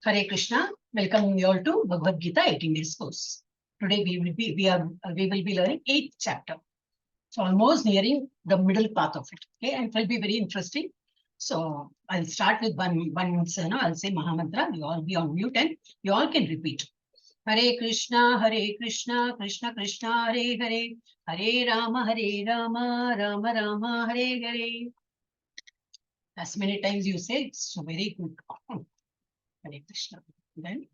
Hare Krishna. Welcome you all to Bhagavad Gita 18 days course. Today we will be learning 8th chapter. So almost nearing the middle part of it. Okay, and it will be very interesting. So I'll start with one I'll say Mahamantra. You all be on mute and you all can repeat. Hare Krishna, Krishna Krishna, Hare Hare, Hare Rama, Rama Rama, Hare Hare. As many times you say, it's so very good. Hare Krishna. Then,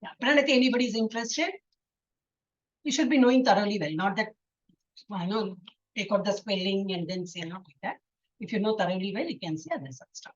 yeah, Pranati, anybody is interested? You should be knowing thoroughly well, not that, take out the spelling and then say not like that. If you know thoroughly well, you can say other stuff.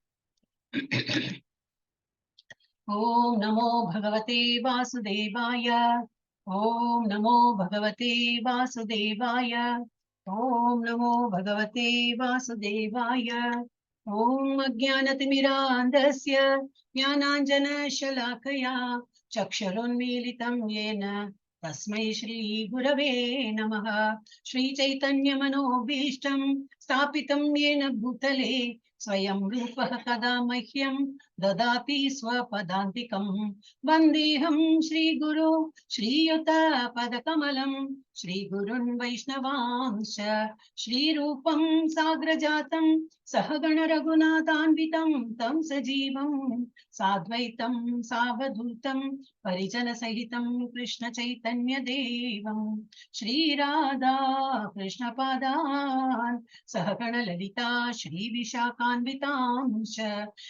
Om Namo Bhagavate Vasudevaya. Om Namo Bhagavate Vasudevaya. Om Namo Bhagavate Vasudevaya. Om Ajnanatimirandasya Jnananjana Shalakaya Chakshurunmilitam Yena Tasmai Shri Gurave Namaha. Shri Chaitanya Manobhishtam Stapitam Yena Bhutale Swayam Rupaha Kada Mahyam Dadati Swapadantikam. Vandeham Shri Guru Shri Yuta Padakamalam Shri Gurun Vaishnavansha Shri Rupam Sagrajatam Sahagana Raghunathanvitam Tam Sajivam Sadvaitam Savadhutam Parijana Sahitam Krishna Chaitanya Devam Shri Radha Krishna Padan Sahagana Lalita Shri Vishakhanvitam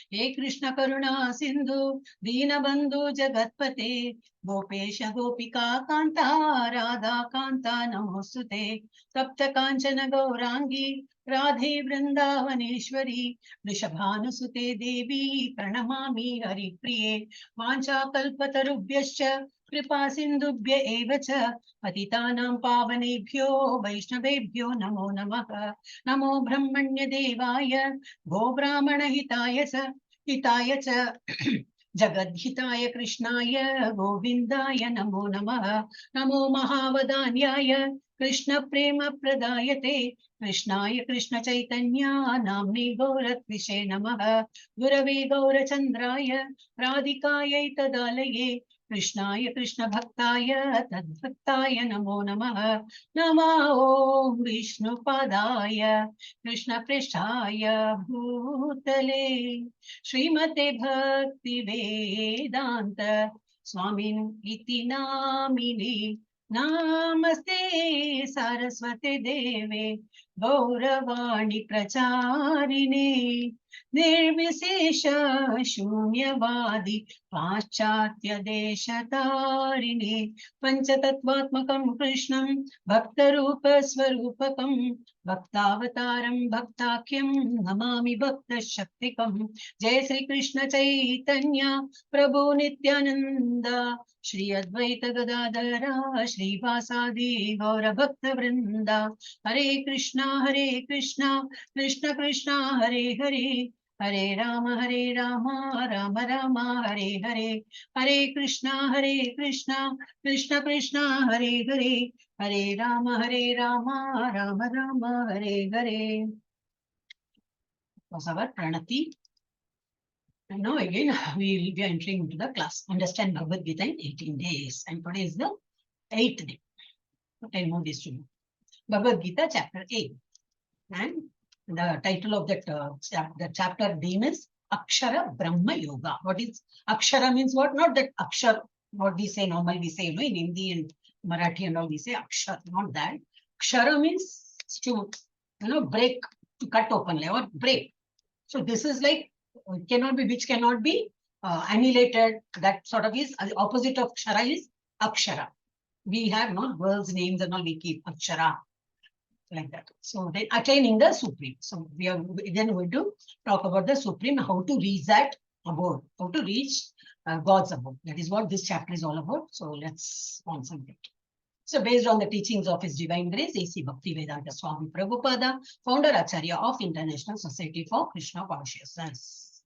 He Krishna Karuna Sindhu Dina Bandhu Jagatpate Gopesha Gopika Kanta Radha Kanta Namosute Tapta Kanchana Gaurangi Radhe Vrindavaneshwari Vrishabhanusute Devi Pranamami Haripriye Vancha Kalpatarubhyascha Kripa Sindhubhya Evacha Patitanam Pavanebhyo Vaishnavebhyo Namo Namaha Namo Brahmanya Devaya Go Brahmana Hitaya Cha Jagadhitaya Krishnaya Govindaya Namo Namaha Namo Mahavadanyaya Krishna Prema Pradayate Krishnaya Krishna Chaitanya Namni Gauratvishe Namaha Gurave Gaurachandraya Radhikaya Tadalaye Krishnaya Krishna Bhaktaya Tadbhaktaya Namo Namaha Namo Vishnu Padaya Krishna Prishthaya Bhutale Srimate Bhakti Vedanta Swamin Iti Namine Namaste Saraswate Deve Gauravani Pracharine Nirvisesha Shunyavadi Paschatya Deshatarine Panchatattvatmakam Krishnam Bhaktarupa Swarupakam Bhaktavataram Bhaktakyam Namami Bhakta Shaktikam Jai Sri Krishna Chaitanya Prabhu Nityananda Shri Advaita Gadadhara Shri Vasadi Gaura Bhakta Vrinda Hare Krishna Krishna Krishna Hare Hare Hare Rama Rama Rama Hare Hare Hare Krishna Krishna Krishna Hare Hare Hare Rama Rama Rama Hare Hare. Was our Pranati. And now again we will be entering into the class. Understand Bhagavad Gita in 18 days. And today is the 8th day. I know this to you. Bhagavad Gita chapter 8. And the title of that the chapter name is Akshara Brahma Yoga. What is Akshara means what? Not that Akshar, what we say normally we say in Hindi and Marathi and all we say Akshar, not that. Akshara means to break, to cut open or break. So this is like which cannot be annihilated. That sort of is the opposite of Kshara is Akshara. We have not words, names and all we keep Akshara. Like that. So then attaining the Supreme. So we are then going to talk about the Supreme, how to reach that abode, how to reach God's abode. That is what this chapter is all about. So let's concentrate. So based on the teachings of His Divine Grace, A.C. Bhaktivedanta Swami Prabhupada, founder Acharya of International Society for Krishna Consciousness.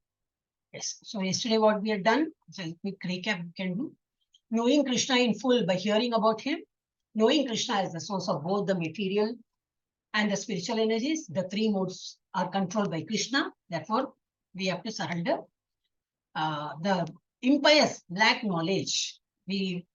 Yes. So yesterday what we had done, so a quick recap we can do. Knowing Krishna in full by hearing about Him, knowing Krishna as the source of both the material and the spiritual energies, the three modes are controlled by Krishna. Therefore, we have to surrender the Impious lack knowledge. We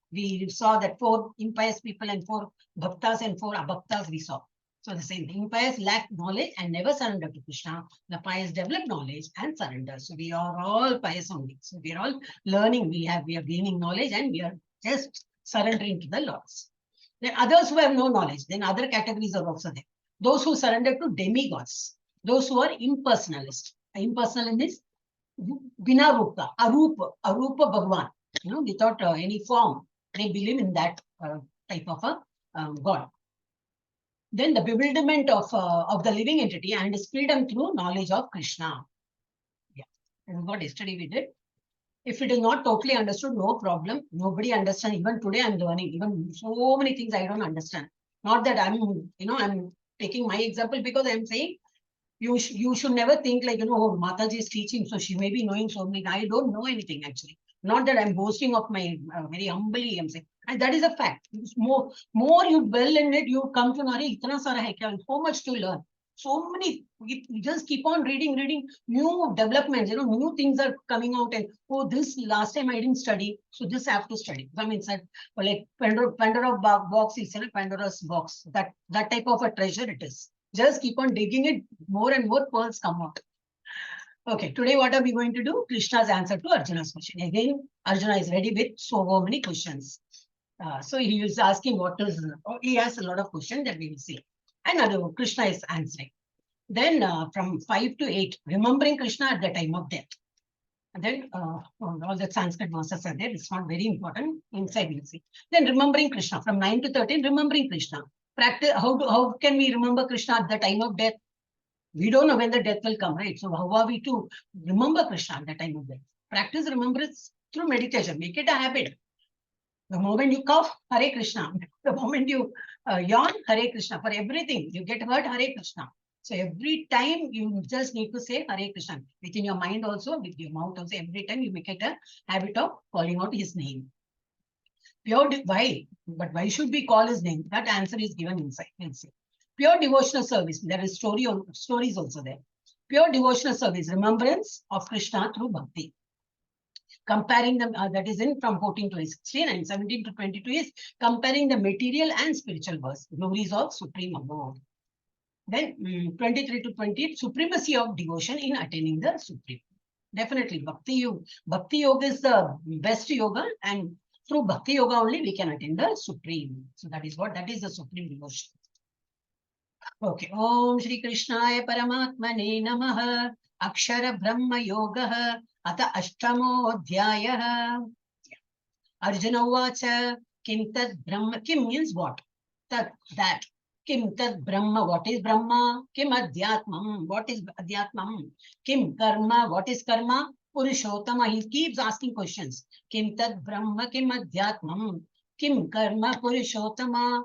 saw that 4 impious people and 4 bhaktas and 4 abhaktas we saw. So the same thing. Impious lack knowledge and never surrender to Krishna. The pious develop knowledge and surrender. So we are all pious only. So we are all learning. We are gaining knowledge and we are just surrendering to the Lords. Then others who have no knowledge, then other categories are also there. Those who surrender to demigods. Those who are impersonalist. Impersonal in this Vinarupa, Arupa Bhagwan, without any form. They believe in that type of a God. Then the bewilderment of the living entity and his freedom through knowledge of Krishna. Yeah, this is what yesterday we did. If it is not totally understood, no problem. Nobody understands. Even today I'm learning. Even so many things I don't understand. Not that I'm taking my example because I'm saying you should never think like, oh, Mathaji is teaching, so she may be knowing so many. I don't know anything actually. Not that I'm boasting of my, very humbly I'm saying. And that is a fact. More you dwell in it, you come to know, itna sara hai kya, so much to learn. So many, you just keep on reading, new developments, new things are coming out and, oh, this last time I didn't study, so this I have to study. I mean, like Pandora box is Pandora's box, that type of a treasure it is. Just keep on digging it, more and more pearls come out. Okay, today what are we going to do? Krishna's answer to Arjuna's question. Again, Arjuna is ready with so many questions. So he is asking he has a lot of questions that we will see. And Krishna is answering. Then from 5 to 8, remembering Krishna at the time of death. And then all the Sanskrit verses are there. It's not very important. Inside we'll see. Then remembering Krishna. From 9 to 13, remembering Krishna. Practice. How can we remember Krishna at the time of death? We don't know when the death will come, right? So how are we to remember Krishna at the time of death? Practice remembrance through meditation. Make it a habit. The moment you cough, Hare Krishna. The moment you yawn, Hare Krishna. For everything, you get hurt, Hare Krishna. So every time you just need to say Hare Krishna. Within your mind also, with your mouth also, every time you make it a habit of calling out his name. Why? But why should we call his name? That answer is given inside. We'll see. Pure devotional service. There is stories also there. Pure devotional service. Remembrance of Krishna through bhakti. Comparing them, that is in from 14 to 16 and 17 to 22 is comparing the material and spiritual verse. Glories of Supreme Abode. Then 23 to 28, supremacy of devotion in attaining the Supreme. Definitely, Bhakti Yoga is the best yoga, and through Bhakti Yoga only we can attain the Supreme. So that is the Supreme devotion. Okay. Om Shri Krishnaya Paramatmane Namaha. Akshara Brahma Yoga. Ata Ashtamo Adhyaya. Arjuna Uvacha. Kim Tad Brahma. Kim means what? That. Kim Tad Brahma. What is Brahma? Kim Adhyatmam. What is Adhyatmam? Kim Karma. What is Karma? Purushottama. He keeps asking questions. Kim Tad Brahma. Kim Adhyatmam. Kim Karma. Purushottama.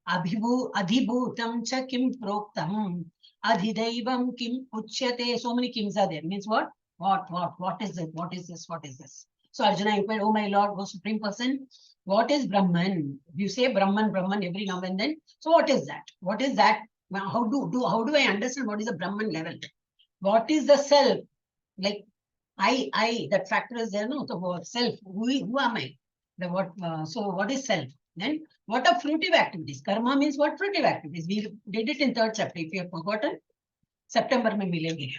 Adhibhutam cha kim proktam. Adhidaivam kim uchyate. So many kims are there. Means what? What is it? What is this? What is this? So Arjuna inquired, oh my Lord, O Supreme Person, what is Brahman? You say Brahman every now and then. So what is that? What is that? How do I understand what is the Brahman level? What is the self? Like I, that factor is there, no? The word self. Who am I? So what is self? Then what are fruitive activities? Karma means what? Fruitive activities. We did it in 3rd chapter. If you have forgotten, September mein milenge.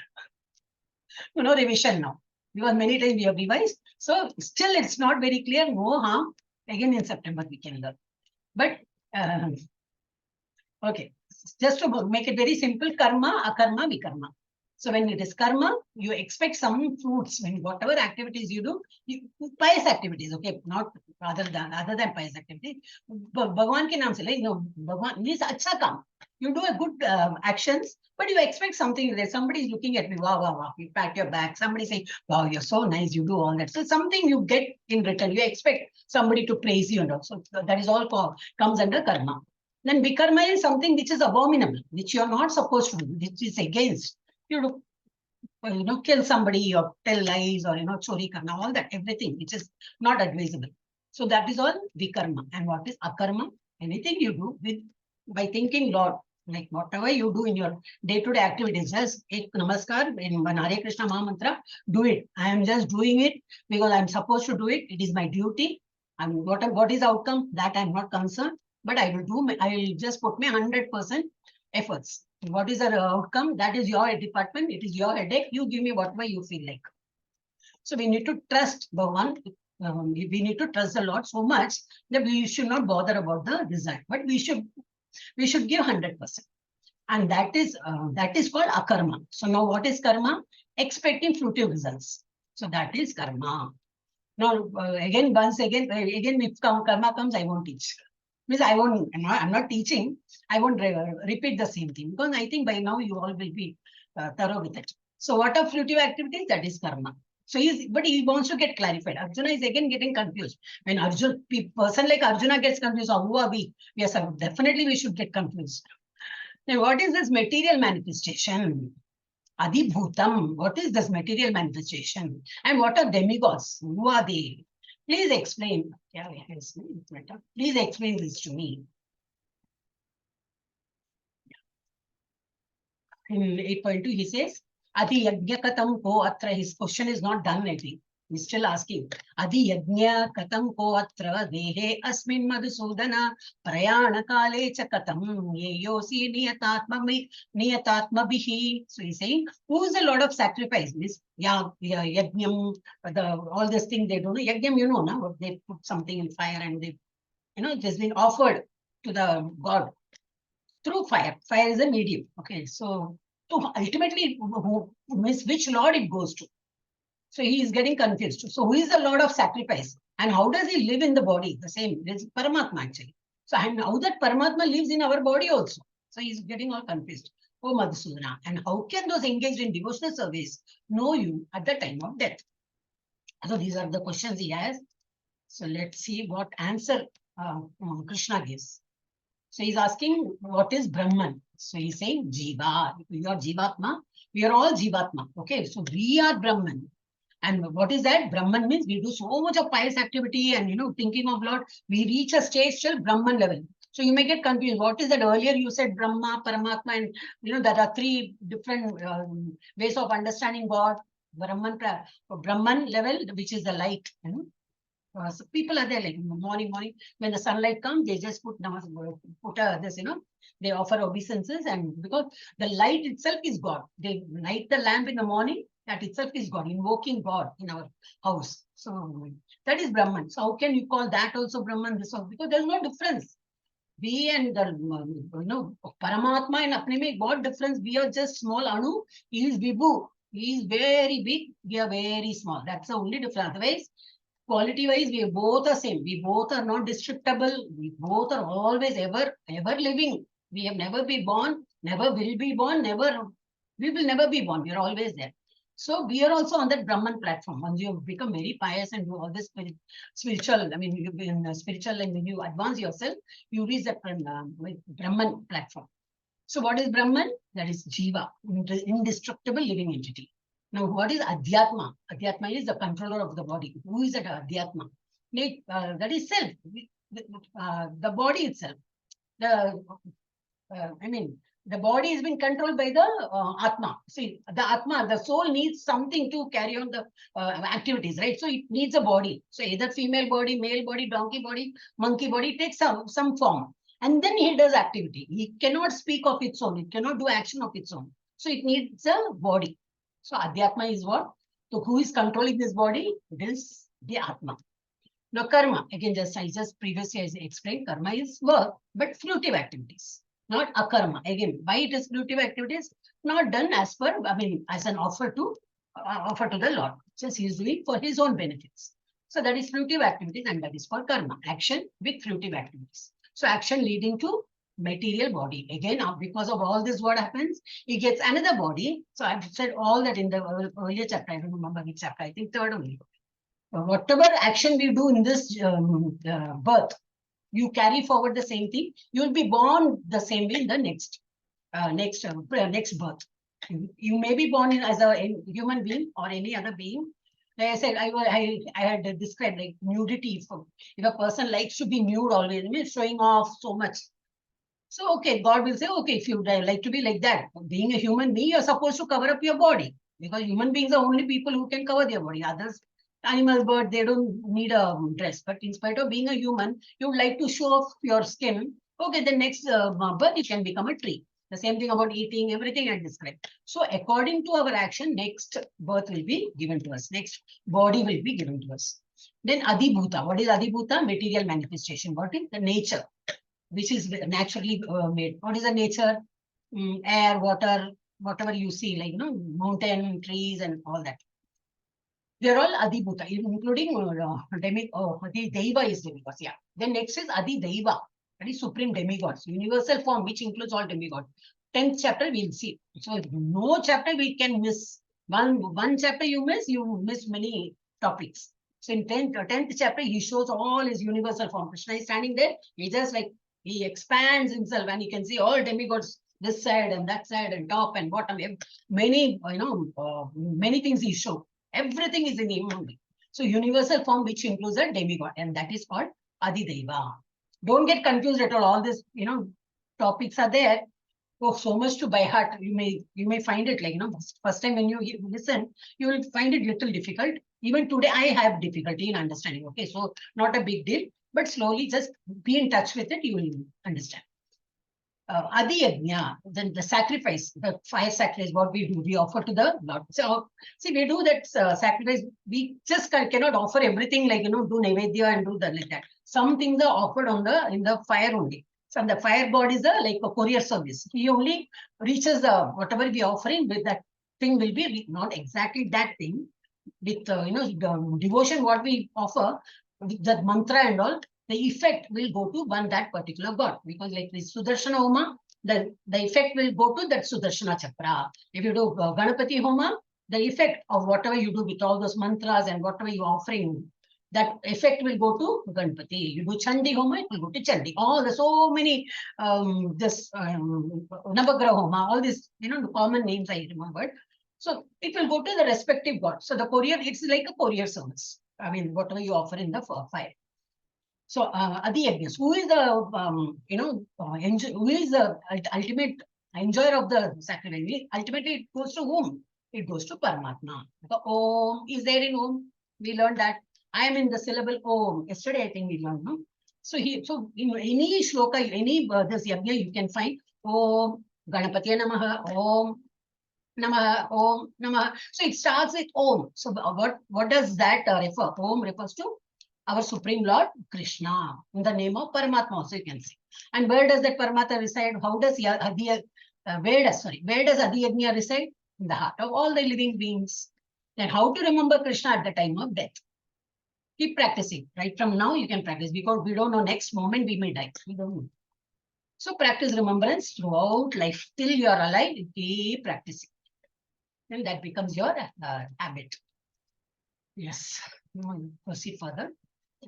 Revision now. Because many times we have revised. So still it's not very clear. No harm. Again in September we can learn. But okay. Just to make it very simple, karma, akarma, vikarma. So when it is karma, you expect some fruits. When whatever activities you do, pious activities, okay, not other than pious activities. Bhagwan ke naam se, like, no, Bhagwan means acha kam. You do a good actions, but you expect something there. Somebody is looking at me, wow. You pat your back. Somebody saying, wow, you're so nice. You do all that. So something you get in return. You expect somebody to praise you and all. So that is all comes under karma. Then vikarma is something which is abominable, which you are not supposed to do, which is against. You kill somebody or tell lies or, chori karna, all that, everything, which is not advisable. So that is all vikarma. And what is akarma? Anything you do by thinking Lord, Like whatever you do in your day-to-day activities, just ek namaskar in Hare Krishna Maha Mantra, do it. I am just doing it because I'm supposed to do it. It is my duty. And what is the outcome? That I'm not concerned. But I will do. I will just put my 100% efforts. What is the outcome? That is your department. It is your headache. You give me whatever you feel like. So we need to trust the one. We need to trust the Lord so much that we should not bother about the result. But we should give 100%. And that is called akarma. So now what is karma? Expecting fruitive results. So that is karma. Now again, if karma comes, I won't teach. Means I'm not teaching. I won't repeat the same thing because I think by now you all will be thorough with it. So what are fruitive activities? That is karma. So but he wants to get clarified. Arjuna is again getting confused. When person like Arjuna gets confused, who are we? Yes, definitely we should get confused. Now, what is this material manifestation? Adibhutam. What is this material manifestation? And what are demigods? Who are they? Please explain. Yeah, please explain this to me. In 8.2, he says, Adi yajna katam ko atra. His question is not done, I think. He's still asking. Adi yajna katam ko atra dehe asmin madhusudana prayana kale cha katam yeyosi niyatatma bihi. So he's saying, who is the Lord of sacrifice? This yajnam, all this thing they don't know. Yajnam, you know, now they put something in fire and they, it has been offered to the god through fire. Fire is a medium. Okay, so ultimately, which Lord it goes to? So he is getting confused. So who is the Lord of sacrifice? And how does he live in the body? The same, it's Paramatma actually. So and how that Paramatma lives in our body also. So he's getting all confused. Oh Madhusudana. And how can those engaged in devotional service know you at the time of death? So these are the questions he has. So let's see what answer Krishna gives. So he's asking, what is Brahman? So he's saying, Jiva. You are Jivatma. We are all Jivatma. Okay, so we are Brahman. And what is that? Brahman means we do so much of pious activity and, thinking of Lord. We reach a stage till Brahman level. So you may get confused. What is that? Earlier you said Brahma, Paramatma, and, there are three different ways of understanding God. Brahman level, which is the light. So people are there like morning, when the sunlight comes, they just put this, they offer obeisances, and because the light itself is God. They light the lamp in the morning, that itself is God, invoking God in our house. So that is Brahman. So how can you call that also Brahman? This also, because there's no difference. We and the, Paramatma and Apne mein what difference? We are just small Anu. He is Vibhu. He is very big. We are very small. That's the only difference. Otherwise, quality wise, we both are same. We both are not destructible. We both are always ever living. We have never been born, never will be born, we will never be born. We are always there. So we are also on that Brahman platform. Once you become very pious and do all this spiritual, you've been spiritual, and when you advance yourself, you reach that Brahman platform. So what is Brahman? That is Jiva, indestructible living entity. Now, what is Adhyatma? Adhyatma is the controller of the body. Who is that Adhyatma? That is self, the body itself. The body has been controlled by the Atma. See, the Atma, the soul needs something to carry on the activities, right? So it needs a body. So either female body, male body, donkey body, monkey body, it takes some form. And then he does activity. He cannot speak of its own. It cannot do action of its own. So it needs a body. So Adhyatma is what? So who is controlling this body? It is the Atma. Now karma, again, I just previously explained, karma is work, but fruitive activities, not akarma. Again, why it is fruitive activities? Not done as per, as an offer to the Lord. Since he is doing for his own benefits. So that is fruitive activities, and that is called karma, action with fruitive activities. So action leading to material body. Again, because of all this, what happens? He gets another body. So I've said all that in the earlier chapter. I don't remember which chapter. I think third only. Whatever action we do in this birth, you carry forward the same thing. You will be born the same way in the next birth. You may be born as a human being or any other being. Like I said, I had described like nudity. If a person likes to be nude always, showing off so much. So, okay, God will say, okay, if you like to be like that, being a human being, you're supposed to cover up your body, because human beings are only people who can cover their body. Others, animals, birds, they don't need a dress. But in spite of being a human, you would like to show off your skin. Okay, the next birth, you can become a tree. The same thing about eating, everything I described. So, according to our action, next birth will be given to us. Next body will be given to us. Then Adibhuta. What is Adibhuta? Material manifestation. What is the nature, which is naturally made? What is the nature? Air, water, whatever you see, like, mountain, trees, and all that. They're all Adibhuta, including Adi Deva is demigods. Yeah. Then next is Adi Deva, that is supreme demigods, universal form, which includes all demigods. 10th chapter we'll see. So no chapter we can miss. One chapter you miss many topics. So in 10th chapter, he shows all his universal form. Krishna is standing there. He just like, he expands himself, and you can see all demigods this side and that side and top and bottom. Many, many things he shows. Everything is in him only. So universal form, which includes a demigod, and that is called Adideva. Don't get confused at all. All these, topics are there. Oh, so much to by heart. You may find it like, first time when you listen, you will find it little difficult. Even today, I have difficulty in understanding. Okay, so not a big deal, but slowly just be in touch with it. You will understand. Adi Yajna, then the sacrifice, the fire sacrifice, what we do, we offer to the Lord. So, see, we do that sacrifice. We just cannot offer everything like, do Naivedya and do that like that. Some things are offered in the fire only. So, the fire god is like a courier service. He only reaches whatever we are offering with that thing will be not exactly that thing. With, the devotion, what we offer, with that mantra and all, the effect will go to that particular god, because like this Sudarshana Homa, the effect will go to that Sudarshana Chakra. If you do Ganapati Homa, the effect of whatever you do with all those mantras and whatever you're offering, that effect will go to Ganpati. You do Chandi Homa, it will go to Chandi. All the so many Navagraha Homa, all these, the common names I remembered. So it will go to the respective god. So the courier, it's like a courier service. I mean, whatever you offer in the fire. So, Adi Yajnas, who is the, who is the ultimate enjoyer of the sacrifice? Ultimately, it goes to whom? It goes to Paramatma. The Om is there in Om. We learned that. I am in the syllable Om. Yesterday, I think we learned, no? So, in any shloka, any this yajna, you can find Om, Ganapatiya Namaha, Om, Namaha, Om, Namaha. So, it starts with Om. So, what does that refer? Om refers to our Supreme Lord Krishna, in the name of Paramatma also you can see. And where does that Paramatma reside? How does where does Adi Yajna reside? In the heart of all the living beings. Then how to remember Krishna at the time of death? Keep practicing. Right from now you can practice, because we don't know next moment we may die. We don't know. So practice remembrance throughout life. Till you are alive, keep practicing. And that becomes your habit. Yes. Proceed further.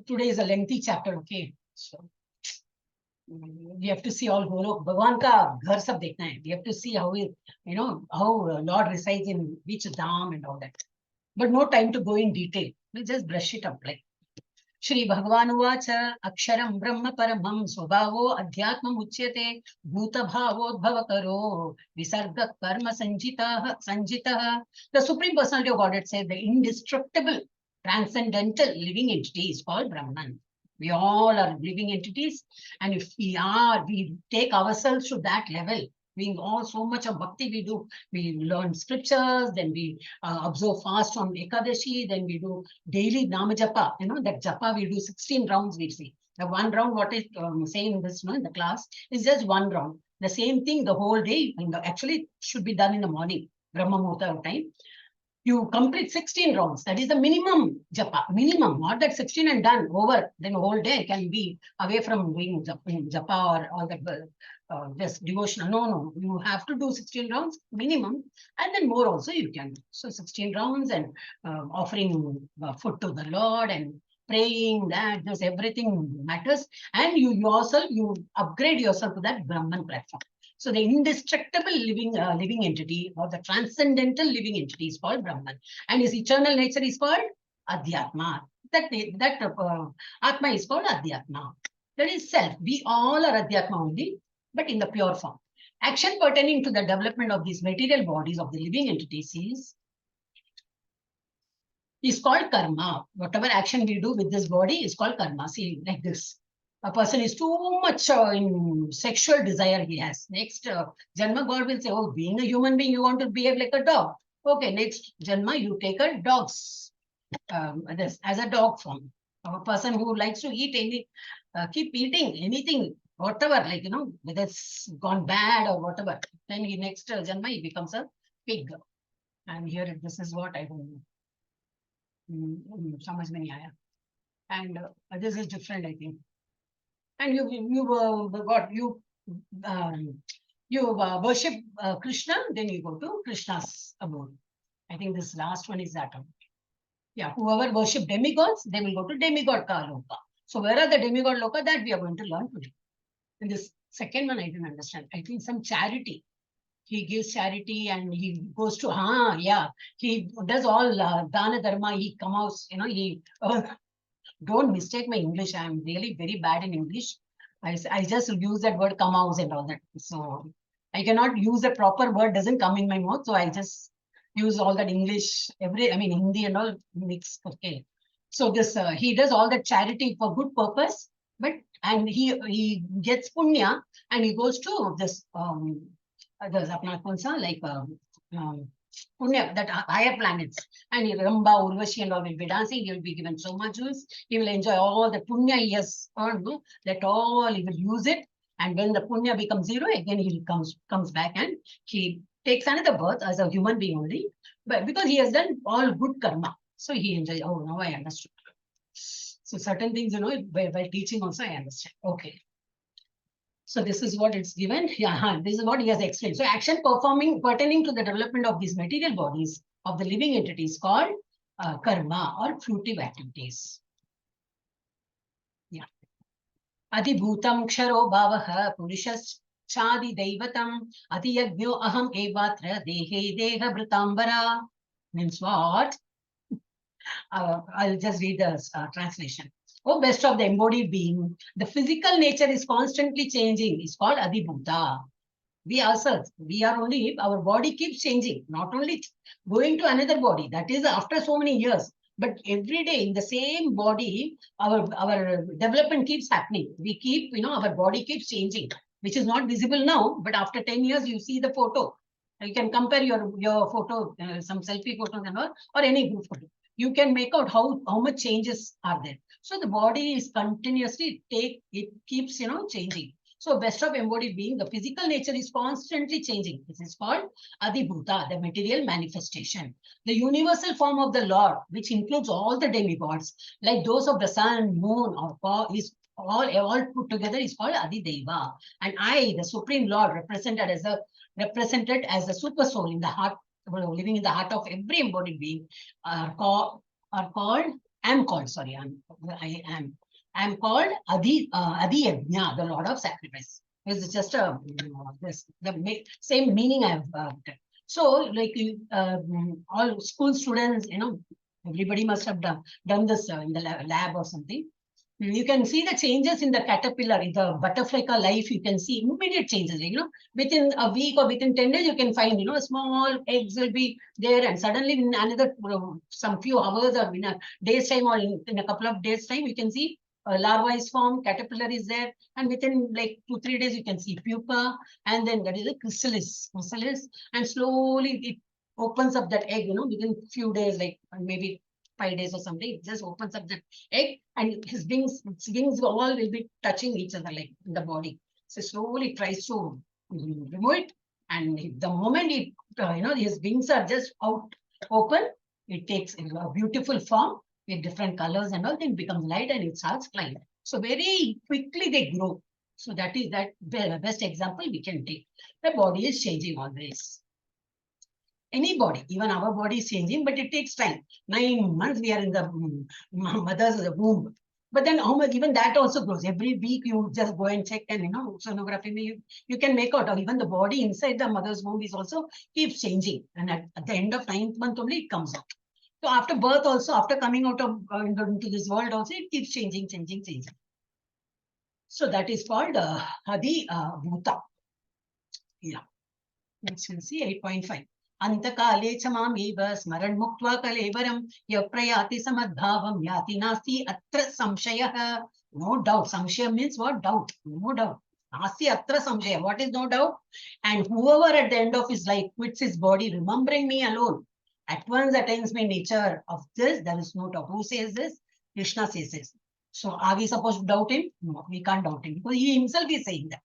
Today is a lengthy chapter, okay? So we have to see all Bhagwan ka ghar sab dekhna hai. We have to see how how Lord resides in which dham and all that. But no time to go in detail. We'll just brush it up like. Shri Bhagavan Uvacha Aksharam Brahma Paramam Swabhavo Adhyatmam Uchyate Bhuta Bhavodbhava Karo Visarga Karma Sanjitaha. The Supreme Personality of Godhead said the indestructible, transcendental living entity is called Brahman. We all are living entities, and if we take ourselves to that level, being all so much of bhakti we do, we learn scriptures, then we observe fast on Ekadashi, then we do daily Nama Japa, that Japa we do 16 rounds we see. The one round, what is saying in this, in the class, is just one round. The same thing the whole day, actually should be done in the morning, Brahma Muhurta time. You complete 16 rounds. That is the minimum japa. Minimum, not that 16 and done, over. Then the whole day can be away from doing japa or all that just devotional. No. You have to do 16 rounds minimum, and then more also you can. So 16 rounds and offering food to the Lord and praying, that just everything matters. And you upgrade yourself to that Brahman platform. So the indestructible living entity, or the transcendental living entity, is called Brahman, and his eternal nature is called Adhyatma. That Atma is called Adhyatma. That is self. We all are Adhyatma only. but in the pure form. Action pertaining to the development of these material bodies of the living entities is called karma. Whatever action we do with this body is called karma. See, like this. A person is too much in sexual desire he has. Next, Janma God will say, oh, being a human being, you want to behave like a dog. Okay, next Janma, you take a dog's, this as a dog form. A person who likes to eat any, keep eating anything, whatever, like, whether it's gone bad or whatever. Then he next Janma, he becomes a pig. And here, this is what I don't know. समझ में नहीं आया. And this is different, I think. And you worship Krishna, then you go to Krishna's abode. I think this last one is that one. Yeah, whoever worship demigods, they will go to demigod ka loka. So where are the demigod loka? That we are going to learn today. And this second one I didn't understand. I think some charity. He gives charity and he goes to, he does all dana dharma, he comes out, he, don't mistake my English. I am really very bad in English. I just use that word come out and all that. So I cannot use a proper word, doesn't come in my mouth. So I just use all that English, Hindi and all mix. Okay. So this, he does all that charity for good purpose, and he gets punya and he goes to this, there's apna konsa, like punya, that higher planets, and Ramba, Urvashi and all will be dancing. He will be given so much juice. He will enjoy all the punya he has earned. That all he will use it, and when the punya becomes zero, again he comes back and he takes another birth as a human being only, but because he has done all good karma, so he enjoys. Oh, now I understood. So certain things, by teaching also I understand. Okay. So this is what it's given. Yeah, this is what he has explained. So action pertaining to the development of these material bodies of the living entities called karma or fruitive activities. Yeah. Adi bhutam ksharo bhavaha purushas chadi daivatam adi yagyo aham evatra dehe deha bhritambara. Means what? I'll just read the translation. Oh, best of the embodied being, the physical nature is constantly changing. It's called Adibhuta. We ourselves, our body keeps changing, not only going to another body, that is after so many years, but every day in the same body, our development keeps happening. We keep, our body keeps changing, which is not visible now, but after 10 years, you see the photo. You can compare your photo, some selfie photos and all, or any group photo. You can make out how much changes are there. So the body is continuously it keeps changing. So best of embodied being, the physical nature is constantly changing. This is called Adibhuta, the material manifestation. The universal form of the Lord, which includes all the demigods, like those of the sun, moon, or is all put together, is called Adideva. And I, the Supreme Lord, represented as the super soul in the heart, living in the heart of every embodied being, I'm called Adi Yajna, the Lord of Sacrifice. It's just the same meaning I have done. So, like all school students, everybody must have done this in the lab or something. You can see the changes in the caterpillar, in the butterfly life. You can see immediate changes. Within a week or within 10 days, you can find, small eggs will be there, and suddenly in another some few hours or in a day's time or in a couple of days' time, you can see a larva is formed, caterpillar is there, and within like 2-3 days, you can see pupa, and then that is a chrysalis, and slowly it opens up that egg. Within few days, like maybe 5 days or something, it just opens up the egg, and his wings all will be touching each other, like in the body. So slowly tries to remove it, and the moment his wings are just open, it takes a beautiful form with different colors and all, then becomes light and it starts flying. So very quickly they grow. So that is the best example we can take. The body is changing always. Any body, even our body is changing, but it takes time. 9 months we are in the mother's womb. But then how much, even that also grows. Every week you just go and check, and sonography, you can make out, or even the body inside the mother's womb is also keeps changing. And at the end of 9th month only it comes out. So after birth also, after coming out of into this world also, it keeps changing. So that is called Adi Bhuta. Yeah. Next we'll see 8.5. Antakale chamamiva smaran muktva kalevaram yaprayati samadbhavam yati nasti atra samshayah. No doubt. Samshaya means what? Doubt. No doubt. Nasti atra samshaya. What is no doubt? And whoever at the end of his life quits his body, remembering me alone, at once attains my nature of this, there is no doubt. Who says this? Krishna says this. So are we supposed to doubt him? No, we can't doubt him because he himself is saying that.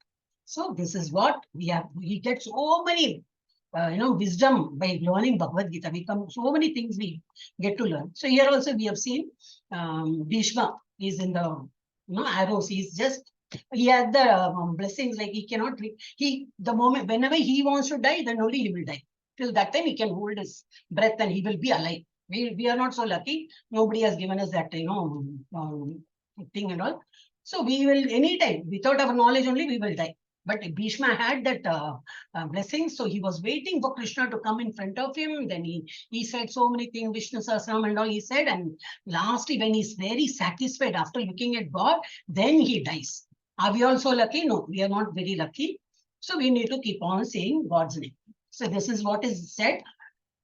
So this is what we have. We get so many, wisdom by learning Bhagavad Gita. We come so many things we get to learn. So here also we have seen Bhishma is in the arrows. He had the blessings, like he cannot. The moment whenever he wants to die, then only he will die. Till that time he can hold his breath and he will be alive. We are not so lucky. Nobody has given us that thing and all. So we will anytime without our knowledge only we will die. But Bhishma had that blessing, so he was waiting for Krishna to come in front of him. Then he said so many things, Vishnu Sahasranam and all he said. And lastly, when he's very satisfied after looking at God, then he dies. Are we also lucky? No, we are not very lucky. So we need to keep on saying God's name. So this is what is said.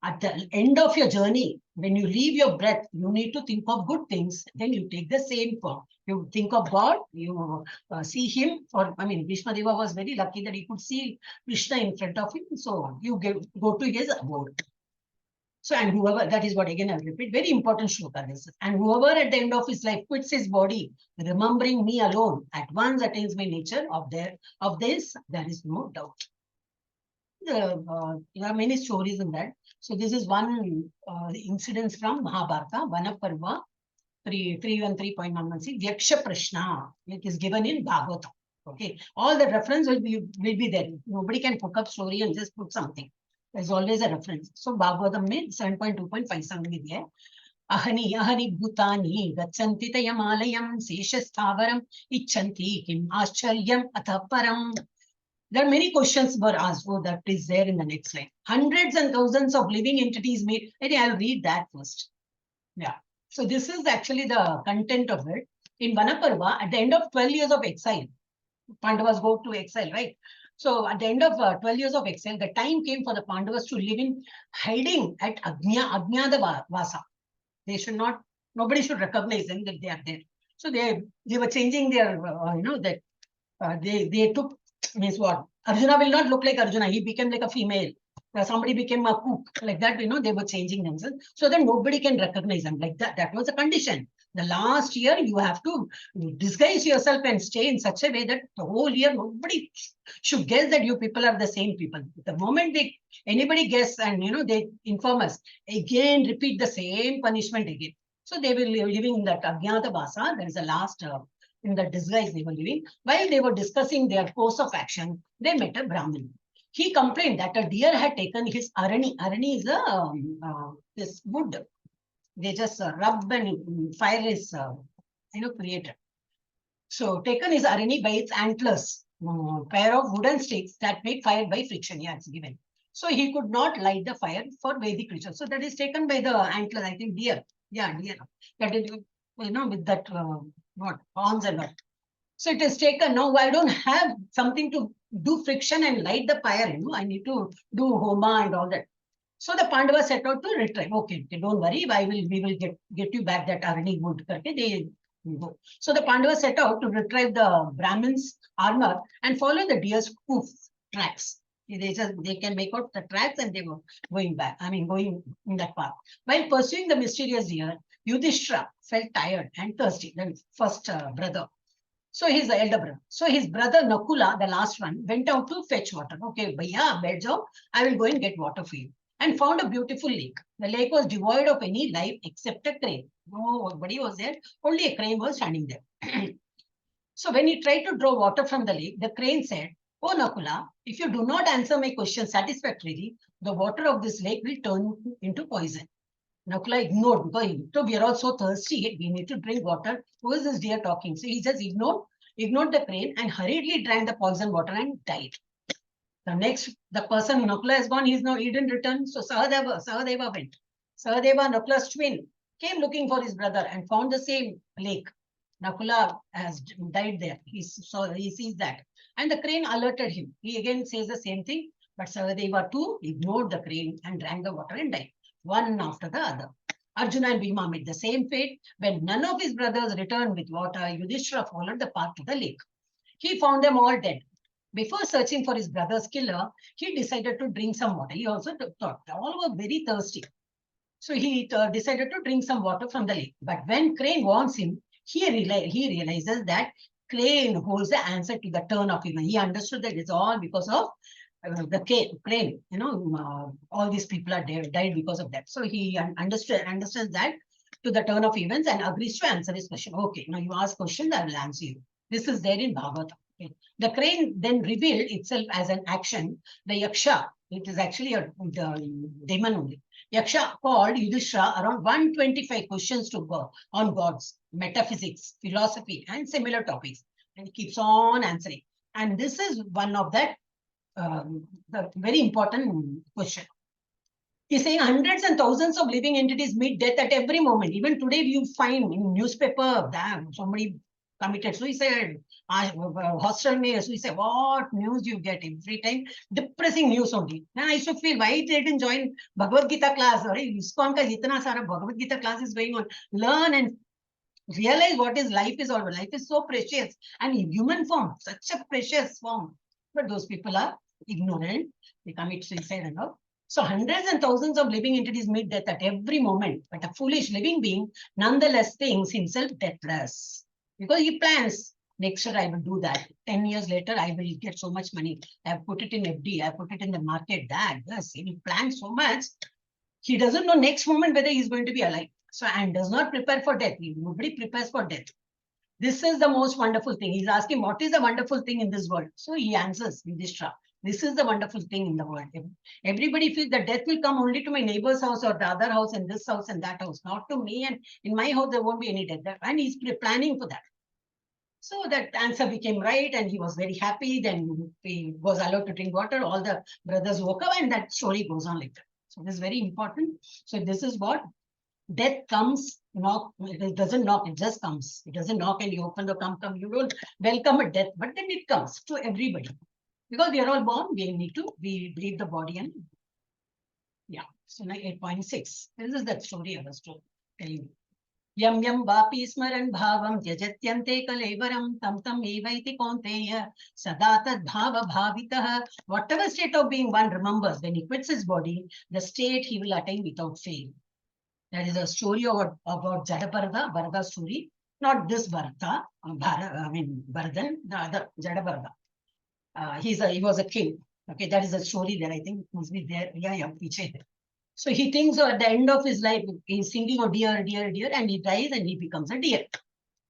At the end of your journey, when you leave your breath, you need to think of good things. Then you take the same form. You think of God, you see him. Bhishma Deva was very lucky that he could see Krishna in front of him. So you go to his abode. So, and whoever, that is what again I'll repeat, very important shloka this is. And whoever at the end of his life quits his body, remembering me alone, at once attains my nature of this, there is no doubt. There are many stories in that. So this is one incident from Mahabharata, Vanaparva 313.116, Vyaksha Prashna. It is given in Bhagavata. Okay, all the reference will be there. Nobody can cook up story and just put something. There's always a reference. So Bhagavatam mein 7.2.57 is there. Ahani bhutani gachanti tayamalayam seshastavaram icchanti kim ascharyam athaparam. There are many questions were asked. Oh, that is there in the next slide. Hundreds and thousands of living entities made. I think I'll read that first. Yeah. So this is actually the content of it. In Vanaparva, at the end of 12 years of exile, Pandavas go to exile, right? So at the end of 12 years of exile, the time came for the Pandavas to live in hiding at Ajnada Vasa. They should not, nobody should recognize them that they are there. So they were changing their, they took, means what? Arjuna will not look like Arjuna. He became like a female. Somebody became a cook. Like that, they were changing themselves. So that nobody can recognize them. Like that. That was a condition. The last year, you have to disguise yourself and stay in such a way that the whole year, nobody should guess that you people are the same people. The moment anybody guess and, they inform us, again, repeat the same punishment again. So they will be living in that Ajnata Vasa. There is a last in the disguise they were living. While they were discussing their course of action, they met a Brahmin. He complained that a deer had taken his arani. Arani is this wood. They just rub and fire is created. So taken his arani by its antlers, pair of wooden sticks that make fire by friction. Yeah, it's given. So he could not light the fire for Vedic rituals. So that is taken by the antlers. I think deer. Yeah, deer. That is with that horns and all. So it is taken. Now I don't have something to do friction and light the fire. I need to do homa and all that. So the Pandavas set out to retrieve. Okay, don't worry. We will get you back that arani wood. So the Pandavas set out to retrieve the Brahmin's armor and follow the deer's hoof tracks. They can make out the tracks and they were going back. Going in that path. While pursuing the mysterious deer, Yudhishthira felt tired and thirsty. The first brother. So his elder brother. So his brother Nakula, the last one, went out to fetch water. Okay, bhaiya, baith jao. I will go and get water for you. And found a beautiful lake. The lake was devoid of any life except a crane. Nobody was there. Only a crane was standing there. So when he tried to draw water from the lake, the crane said, "Oh Nakula, if you do not answer my question satisfactorily, the water of this lake will turn into poison." Nakula ignored because we are all so thirsty. We need to drink water. Who is this deer talking? So he just ignored the crane and hurriedly drank the poison water and died. The person Nakula has gone. He didn't return. So Sahadeva went. Sahadeva, Nakula's twin, came looking for his brother and found the same lake. Nakula has died there. He sees that. And the crane alerted him. He again says the same thing, but Sahadeva too ignored the crane and drank the water and died, one after the other. Arjuna and Bhima met the same fate. When none of his brothers returned with water, Yudhishthira followed the path to the lake. He found them all dead. Before searching for his brother's killer, he decided to drink some water. He also thought all were very thirsty. So he decided to drink some water from the lake. But when Crane warns him, he realizes that Crane holds the answer to the turn of events. He understood that it's all because of the Crane. All these people are died because of that. So he understands that to the turn of events and agrees to answer his question. Okay, now you ask questions, I will answer you. This is there in Bhagavatam. Okay. The crane then revealed itself as an action. The Yaksha, it is actually the demon only. Yaksha called Yudhishthira around 125 questions to go on gods, metaphysics, philosophy, and similar topics. And he keeps on answering. And this is one of the very important question. He's saying hundreds and thousands of living entities meet death at every moment. Even today, you find in newspaper that somebody committed suicide, hostel mayor suicide. What news you get every time? Depressing news only. And I should feel why they didn't join Bhagavad Gita class or ISKCON ka jitna sara Bhagavad Gita class is going on. Learn and realize what is life is all. Life is so precious and in human form, such a precious form. But those people are ignorant. They commit suicide and all. So hundreds and thousands of living entities meet death at every moment. But a foolish living being nonetheless thinks himself deathless. Because he plans, next year I will do that. 10 years later, I will get so much money. I have put it in FD, I have put it in the market, that, this. He plans so much. He doesn't know next moment whether he's going to be alive. So, and does not prepare for death. Nobody prepares for death. This is the most wonderful thing. He's asking, what is the wonderful thing in this world? So he answers, Yudhishthira. This is the wonderful thing in the world. Everybody feels that death will come only to my neighbor's house or the other house and this house and that house, not to me. And in my house, there won't be any death. And he's planning for that. So that answer became right and he was very happy. Then he was allowed to drink water. All the brothers woke up and that story goes on like that. So this is very important. So this is what death comes, knock, it doesn't knock, it just comes. It doesn't knock and you open the come. You don't welcome a death, but then it comes to everybody. Because we are all born, we leave the body and yeah. So now 8.6. This is that story I was telling you. Yam yam vapi smaran bhavam tyajatyante kalevaram tam tam evaiti konteya sada tad bhava bhavitah. Whatever state of being one remembers, when he quits his body, the state he will attain without fail. That is a story about Jadabarada, Barada's story. Not this Bharata, Baradan, the other Jadabarada. He was a king. Okay, that is a story that I think must be there. Yeah, so he thinks at the end of his life, he's thinking of deer, and he dies and he becomes a deer.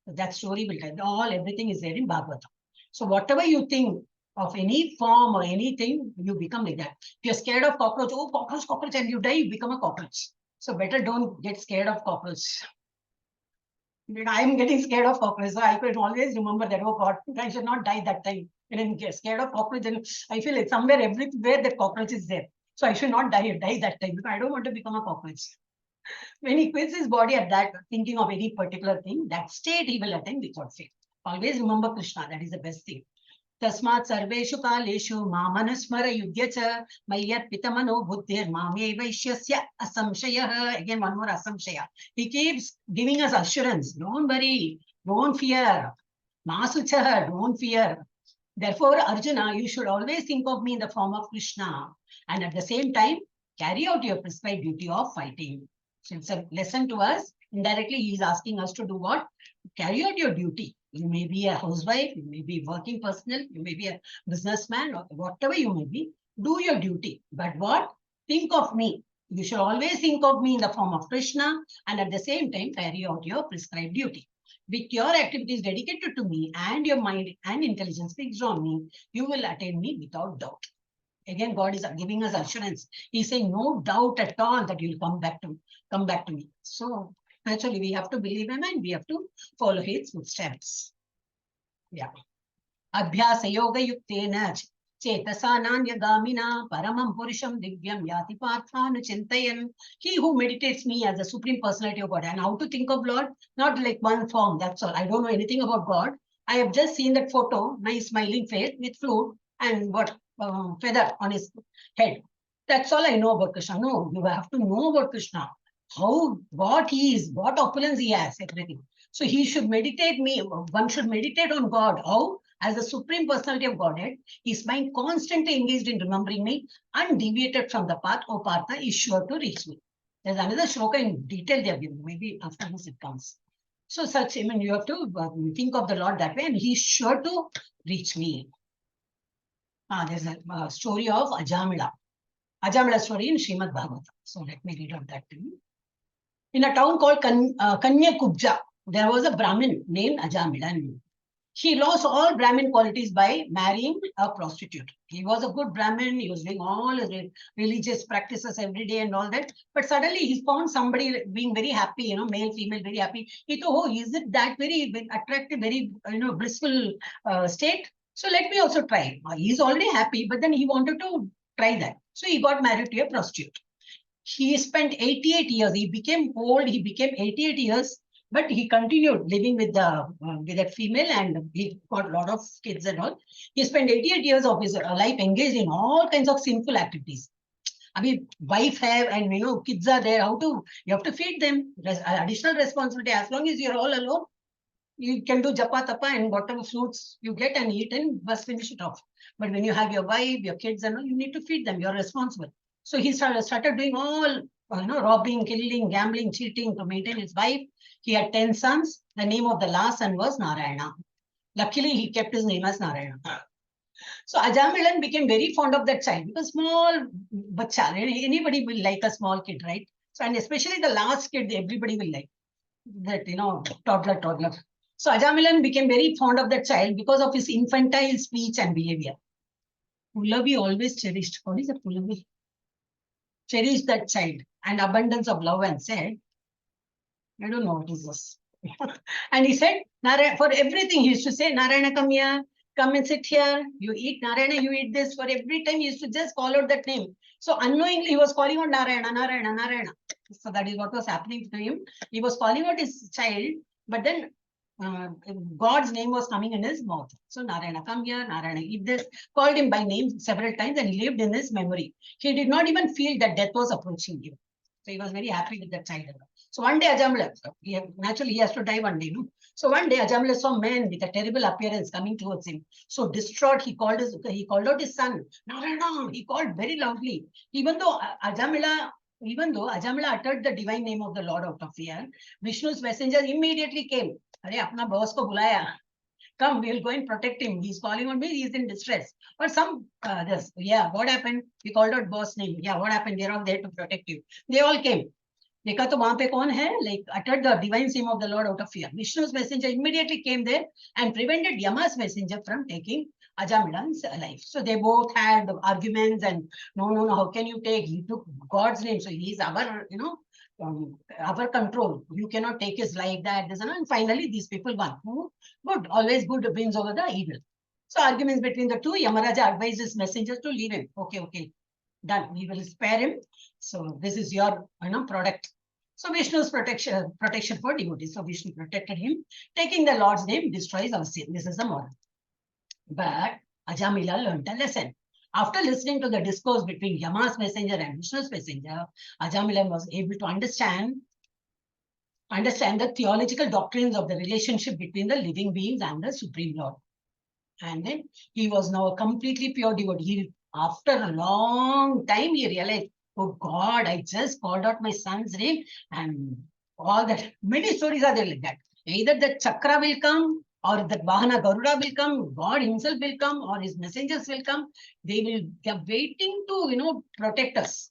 So that story will tell everything is there in Bhagavatam. So whatever you think of any form or anything, you become like that. If you're scared of cockroach, oh, cockroach, and you die, you become a cockroach. So better don't get scared of cockroach. I am getting scared of cockroach, so I could always remember that, oh God, I should not die that time. And then get scared of cockroach, then I feel it's somewhere, everywhere that cockroach is there. So I should not die that time because I don't want to become a cockroach. When he quits his body at that, thinking of any particular thing, that state he will attain without fail. Always remember Krishna, that is the best thing. Tasmat sarveshu kaleshu mamanusmara yudhya mayat pitamano buddhir mame vaishyasya asamshayah. Again, one more asamshaya. He keeps giving us assurance. Don't worry. Don't fear. Masuchah. Don't fear. Therefore, Arjuna, you should always think of me in the form of Krishna. And at the same time, carry out your prescribed duty of fighting. So it's a lesson to us. Indirectly, he is asking us to do what? Carry out your duty. You may be a housewife, you may be working personnel, you may be a businessman, or whatever you may be. Do your duty. But what? Think of me. You should always think of me in the form of Krishna. And at the same time, carry out your prescribed duty. With your activities dedicated to me and your mind and intelligence fixed on me, you will attain me without doubt. Again, God is giving us assurance. He's saying no doubt at all that you'll come back to me. So naturally, we have to believe him and we have to follow his footsteps. Yeah. Abhyasa yoga yuktena Chetasananyagamina paramam purusham divyam yati parthanu chintayan. He who meditates me as the supreme personality of God. And how to think of Lord? Not like one form, that's all. I don't know anything about God. I have just seen that photo, nice smiling face with flute and what feather on his head. That's all I know about Krishna. No, you have to know about Krishna. How, what he is, what opulence he has, everything. So he should meditate one should meditate on God. How? As the Supreme Personality of Godhead, his mind constantly engaged in remembering me, undeviated from the path, O Partha, is sure to reach me. There's another shloka in detail they have given. Maybe after this it comes. So such, I mean, you have to think of the Lord that way, and he's sure to reach me. There's a story of Ajamila. Ajamila story in Srimad Bhagavatam. So let me read out that to you. In a town called Kanya Kubja, there was a Brahmin named Ajamilan. He lost all Brahmin qualities by marrying a prostitute. He was a good Brahmin. He was doing all his religious practices every day and all that. But suddenly he found somebody being very happy, male, female, very happy. He thought, oh, is it that very attractive, very, blissful state? So let me also try. He's already happy, but then he wanted to try that. So he got married to a prostitute. He spent 88 years. He became old. He became 88 years. But he continued living with that female, and he got a lot of kids and all. He spent 88 years of his life engaged in all kinds of sinful activities. I mean, wife have and kids are there. You have to feed them. Additional responsibility. As long as you're all alone, you can do japa tapa and whatever fruits you get and eat and just finish it off. But when you have your wife, your kids, and all, you need to feed them. You're responsible. So he started doing all robbing, killing, gambling, cheating to maintain his wife. He had 10 sons. The name of the last son was Narayana. Luckily, he kept his name as Narayana. So Ajamilan became very fond of that child because small bacha, anybody will like a small kid, right? So, and especially the last kid, everybody will like that, toddler. So Ajamilan became very fond of that child because of his infantile speech and behavior. Pullavi always cherished. What is a Pullavi? Cherished that child and abundance of love and said, I don't know what is this. And he said, for everything, he used to say, Narayana, come here, come and sit here. You eat Narayana, you eat this. For every time, he used to just call out that name. So unknowingly, he was calling out Narayana. So that is what was happening to him. He was calling out his child, but then God's name was coming in his mouth. So Narayana, come here, Narayana, eat this. Called him by name several times and lived in his memory. He did not even feel that death was approaching him. So he was very happy with that child. So one day Ajamila, naturally he has to die one day. No? So one day Ajamila saw a man with a terrible appearance coming towards him. So distraught, he called out his son, Narayana. He called very loudly. Even though Ajamila uttered the divine name of the Lord out of fear, Vishnu's messenger immediately came. Arey, apna boss ko bulaya. Come, we'll go and protect him. He's calling on me. He's in distress. Or what happened? He called out boss name. Yeah, what happened? They're all there to protect you. They all came. देखा तो वहां पे कौन है? Like uttered the divine name of the Lord out of fear. Vishnu's messenger immediately came there and prevented Yama's messenger from taking Ajamilan's life. So they both had arguments and no, how can you take? He took God's name, so he's our, our control. You cannot take his life, that, this, and finally these people won. Good, always good wins over the evil. So arguments between the two, Yamaraja advised his messengers to leave him. Okay, done. We will spare him. So this is your, product. So Vishnu's protection for devotees. So Vishnu protected him. Taking the Lord's name destroys our sin. This is the moral. But Ajamila learned a lesson. After listening to the discourse between Yama's messenger and Vishnu's messenger, Ajamila was able to understand the theological doctrines of the relationship between the living beings and the Supreme Lord. And then he was now a completely pure devotee. After a long time, he realized, oh God, I just called out my son's name, and all that. Many stories are there like that. Either the chakra will come, or the Vahana Garuda will come, God himself will come, or his messengers will come. They are waiting to, protect us.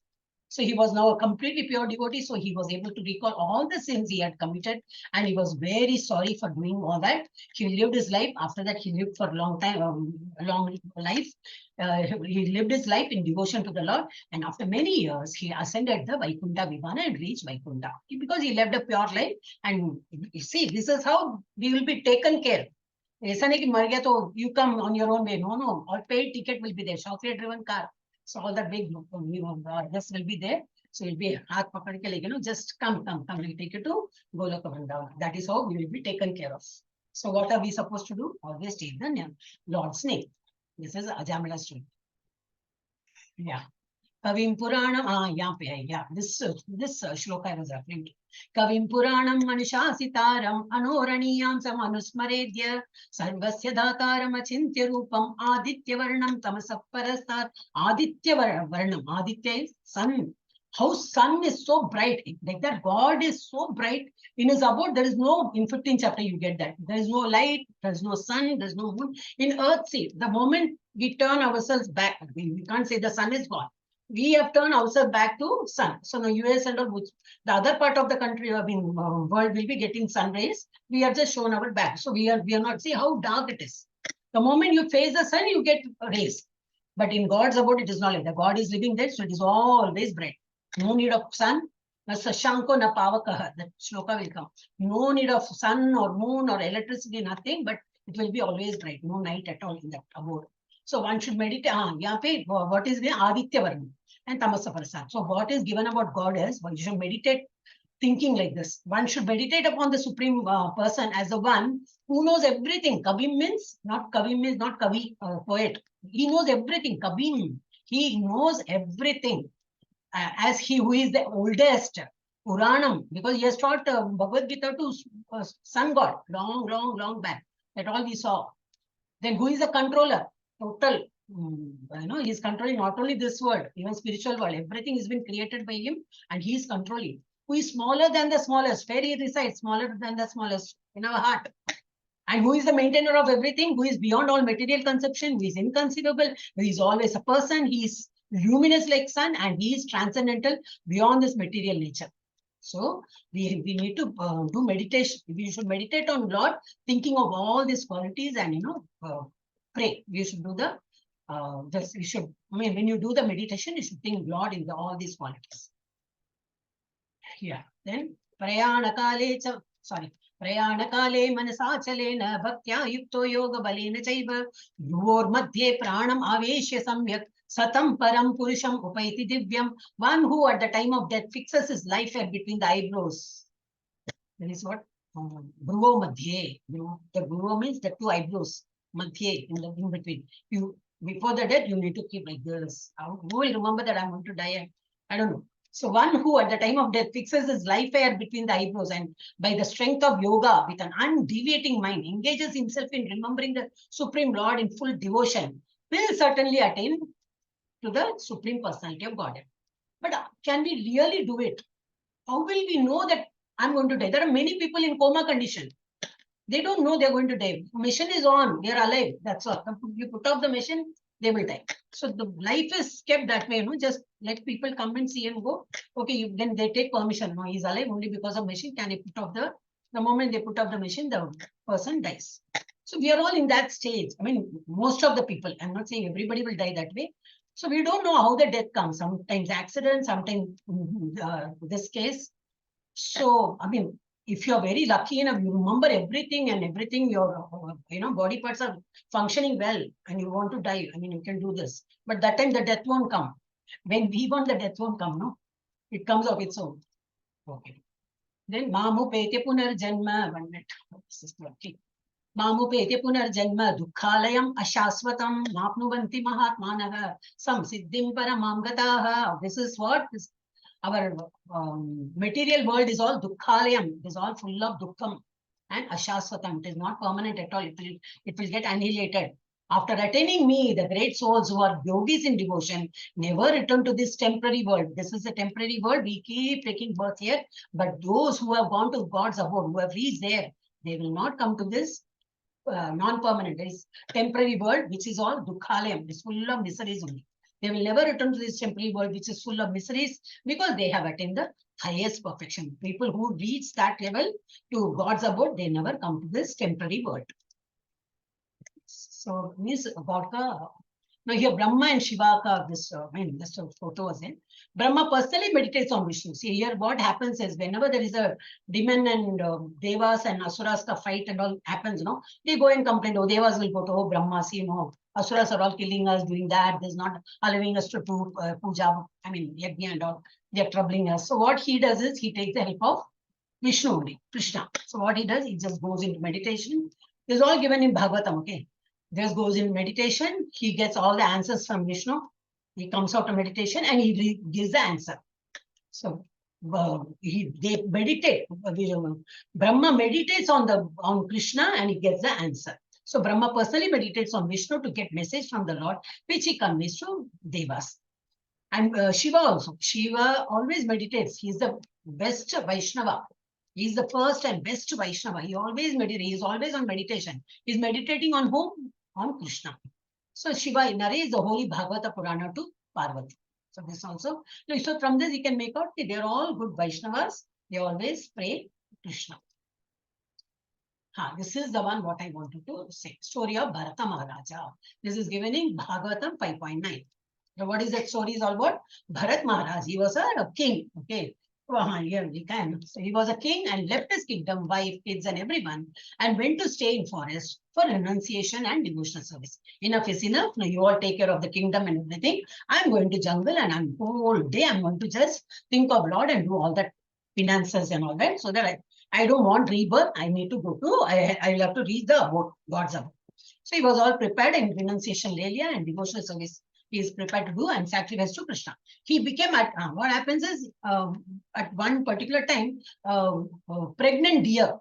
So he was now a completely pure devotee. So he was able to recall all the sins he had committed, and he was very sorry for doing all that. He lived his life. After that, he lived for a long time, a long life. He lived his life in devotion to the Lord. And after many years, he ascended the Vaikuntha Vimana and reached Vaikuntha because he lived a pure life. And you see, this is how we will be taken care. ऐसा नहीं कि मर गया तो you come on your own way. No. All paid ticket will be there. Chauffeur driven car. So all that big, this will be there. So you'll be haath pakad ke, just come. We'll take you to Goloka Vrindavan. That is how we will be taken care of. So what are we supposed to do? Always take the name, Lord's name. This is Ajamila story. Yeah. Kavim Puranam, this shloka I was referring to. Kavim Puranam Manishasitaram Anoraniyam Samanusmaredya Sarvasya Dhataram Achintya Rupam Aditya Varnam Tamasapparastat. Aditya Varnam, Aditya is sun. How sun is so bright, like that God is so bright in his abode. There is no, in 15th chapter you get that. There is no light, there is no sun, there is no moon. In earth, see, the moment we turn ourselves back, we can't say the sun is gone. We have turned ourselves back to sun. So the US and all, which the other part of the country, world will be getting sun rays. We have just shown our back. So we are not, see how dark it is. The moment you face the sun, you get rays. But in God's abode, it is not like that. God is living there, so it is always bright. No need of sun. Sashanko na pavakaha. That shloka will come. No need of sun or moon or electricity, nothing, but it will be always bright. No night at all in that abode. So one should meditate. What is the Aditya Varna and Tamasa Prasad. So what is given about God is one should meditate thinking like this. One should meditate upon the Supreme Person as the one who knows everything. Kabim means not Kavi, poet. He knows everything. Kabim. He knows everything. As he who is the oldest, Puranam, because he has taught Bhagavad Gita to sun god long back. That all we saw. Then who is the controller? Total. He is controlling not only this world, even spiritual world. Everything has been created by him and he is controlling. Who is smaller than the smallest? Fairy resides smaller than the smallest in our heart. And who is the maintainer of everything? Who is beyond all material conception? Who is inconceivable? Who is always a person? He is luminous like sun and he is transcendental beyond this material nature. So we need to do meditation. We should meditate on Lord, thinking of all these qualities and pray. We should do the when you do the meditation, you should think Lord in all these qualities. Yeah. Then Prayanakale manasachalena bhaktya yukto yoga balena chaiva yuor madhye pranam aveshya samyak satam param purusham upaiti divyam. One who at the time of death fixes his life hair between the eyebrows. That is what Bruvo madhye. The Bruvo means the two eyebrows. Madhye, in between. Before the death, you need to keep like this. Who will remember that I'm going to die? I don't know. So one who at the time of death fixes his life hair between the eyebrows and by the strength of yoga with an undeviating mind engages himself in remembering the Supreme Lord in full devotion will certainly attain to the Supreme Personality of Godhead. But can we really do it? How will we know that I'm going to die? There are many people in coma condition. They don't know they're going to die. Mission is on. They're alive. That's all. You put off the mission, they will die. So the life is kept that way. Just let people come and see and go. Okay, then they take permission. No, he's alive only because of mission. Can he put off the moment they put off the mission, the person dies. So we are all in that stage. Most of the people. I'm not saying everybody will die that way. So we don't know how the death comes. Sometimes accident, sometimes this case. So, if you are very lucky enough, you remember everything and everything, your body parts are functioning well and you want to die. You can do this. But that time the death won't come. When we want, the death won't come, no? It comes of its own. Okay. Then Mamu Pete Punarjanma. Mamu Pete Punarjanma Dukhalayam Ashaswatam Mapnuvanti Mahatmanaha Samsiddhim Paramam Gataha. This is what is our material world is all dukkhalayam. It is all full of dukkham and ashaswatam. It is not permanent at all. It will get annihilated. After attaining me, the great souls who are yogis in devotion never return to this temporary world. This is a temporary world. We keep taking birth here. But those who have gone to God's abode, who have reached there, they will not come to this non-permanent. There is temporary world, which is all dukkhalayam. It is full of miseries only. They will never return to this temporary world, which is full of miseries, because they have attained the highest perfection. People who reach that level to God's abode, they never come to this temporary world. So, means about now here Brahma and Shiva this this photo was in. Brahma personally meditates on Vishnu. See here, what happens is whenever there is a demon and devas and asuras fight and all happens, they go and complain. Oh, devas will go to Brahma. See, asuras are all killing us, doing that. There's not allowing us to do puja. Yajna and all. They are troubling us. So what he does is he takes the help of Vishnu only, Krishna. So what he does, he just goes into meditation This is all given in Bhagavatam, okay? This goes in meditation. He gets all the answers from Vishnu. He comes out of meditation and he gives the answer. So they meditate. Brahma meditates on Krishna and he gets the answer. So Brahma personally meditates on Vishnu to get message from the Lord, which he conveys to Devas. And Shiva also. Shiva always meditates. He's the best Vaishnava. He's the first and best Vaishnava. He always meditates. He's always on meditation. He's meditating on whom? On Krishna. So Shiva narrates the holy Bhagavata Purana to Parvati. So this also. So from this you can make out they're all good Vaishnavas. They always pray Krishna. This is the one what I wanted to say. Story of Bharata Maharaja. This is given in Bhagavatam 5.9. So what is that story is all about? Bharat Maharaj. He was a king. Okay. Here we can. So he was a king and left his kingdom, wife, kids, and everyone, and went to stay in forest for renunciation and devotional service. Enough is enough. Now you all take care of the kingdom and everything. I'm going to jungle and I'm whole day. I'm going to just think of Lord and do all that finances and all that. So that I don't want rebirth. I need to go to. I'll have to read the God's abode. So he was all prepared in renunciation, lelia, and devotional service. He is prepared to do and sacrifice to Krishna. He became what happens is at one particular time, pregnant deer.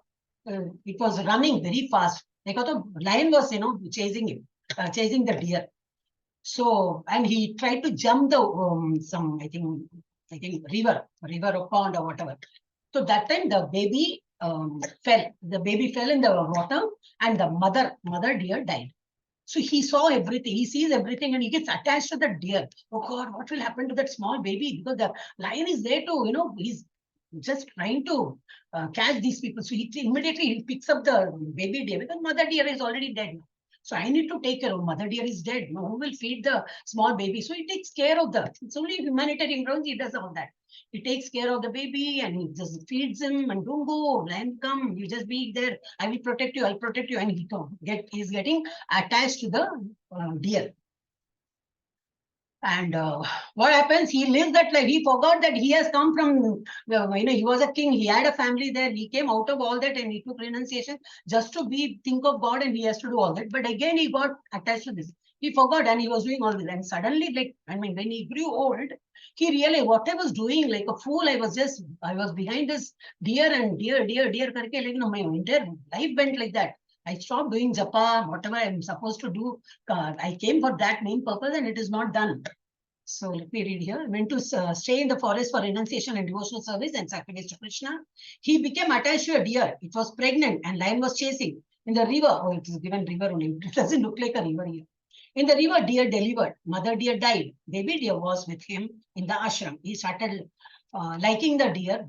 It was running very fast. Like the lion was, chasing him, chasing the deer. So and he tried to jump the I think river or pond or whatever. So that time the baby fell. The baby fell in the water, and the mother deer died. So he saw everything, he sees everything, and he gets attached to the deer. Oh God, what will happen to that small baby? Because the lion is there to, he's just trying to catch these people. So he immediately picks up the baby deer because mother deer is already dead. So I need to take care of mother deer is dead. No, who will feed the small baby? So he takes care of it's only humanitarian grounds. He does all that. He takes care of the baby and he just feeds him and don't go, lion come, you just be there. I will protect you, I'll protect you. And he's getting attached to the deer. And what happens? He lives that life. He forgot that he has come from, he was a king. He had a family there. He came out of all that and he took renunciation just to think of God and he has to do all that. But again, he got attached to this. He forgot and he was doing all this. And suddenly, when he grew old, he realized what I was doing, like a fool. I was behind this deer and deer. My entire life went like that. I stopped doing japa, whatever I'm supposed to do. I came for that main purpose and it is not done. So let me read here. Went to stay in the forest for renunciation and devotional service and sacrifice to Krishna. He became attached to a deer. It was pregnant and lion was chasing. In the river, it is given river only. It doesn't look like a river here. In the river, deer delivered. Mother deer died. Baby deer was with him in the ashram. He started liking the deer.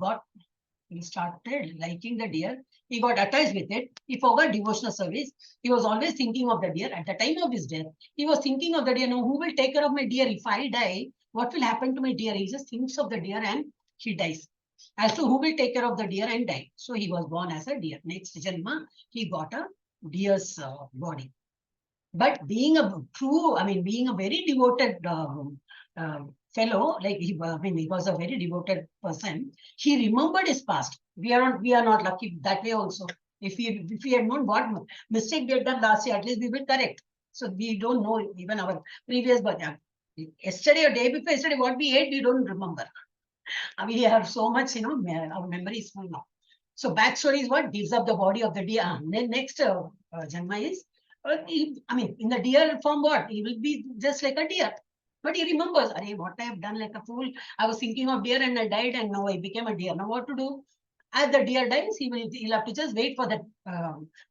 He started liking the deer. He got attached with it. He forgot devotional service. He was always thinking of the deer. At the time of his death, he was thinking of the deer. Now, who will take care of my deer? If I die, what will happen to my deer? He just thinks of the deer and he dies. As to who will take care of the deer and die. So he was born as a deer. Next janma, he got a deer's body. But being a very devoted fellow, he was a very devoted person. He remembered his past. We are not lucky that way also. If we had known what mistake we had done last year, at least we will correct. So we don't know even our previous birth. Yesterday or day before yesterday, what we ate, we don't remember. We have so much, our memory is full now. So backstory is what gives up the body of the deer. Then next janma is, in the deer form, what? He will be just like a deer. But he remembers, what I have done like a fool. I was thinking of deer and I died and now I became a deer. Now what to do? As the deer dies, he'll have to just wait for the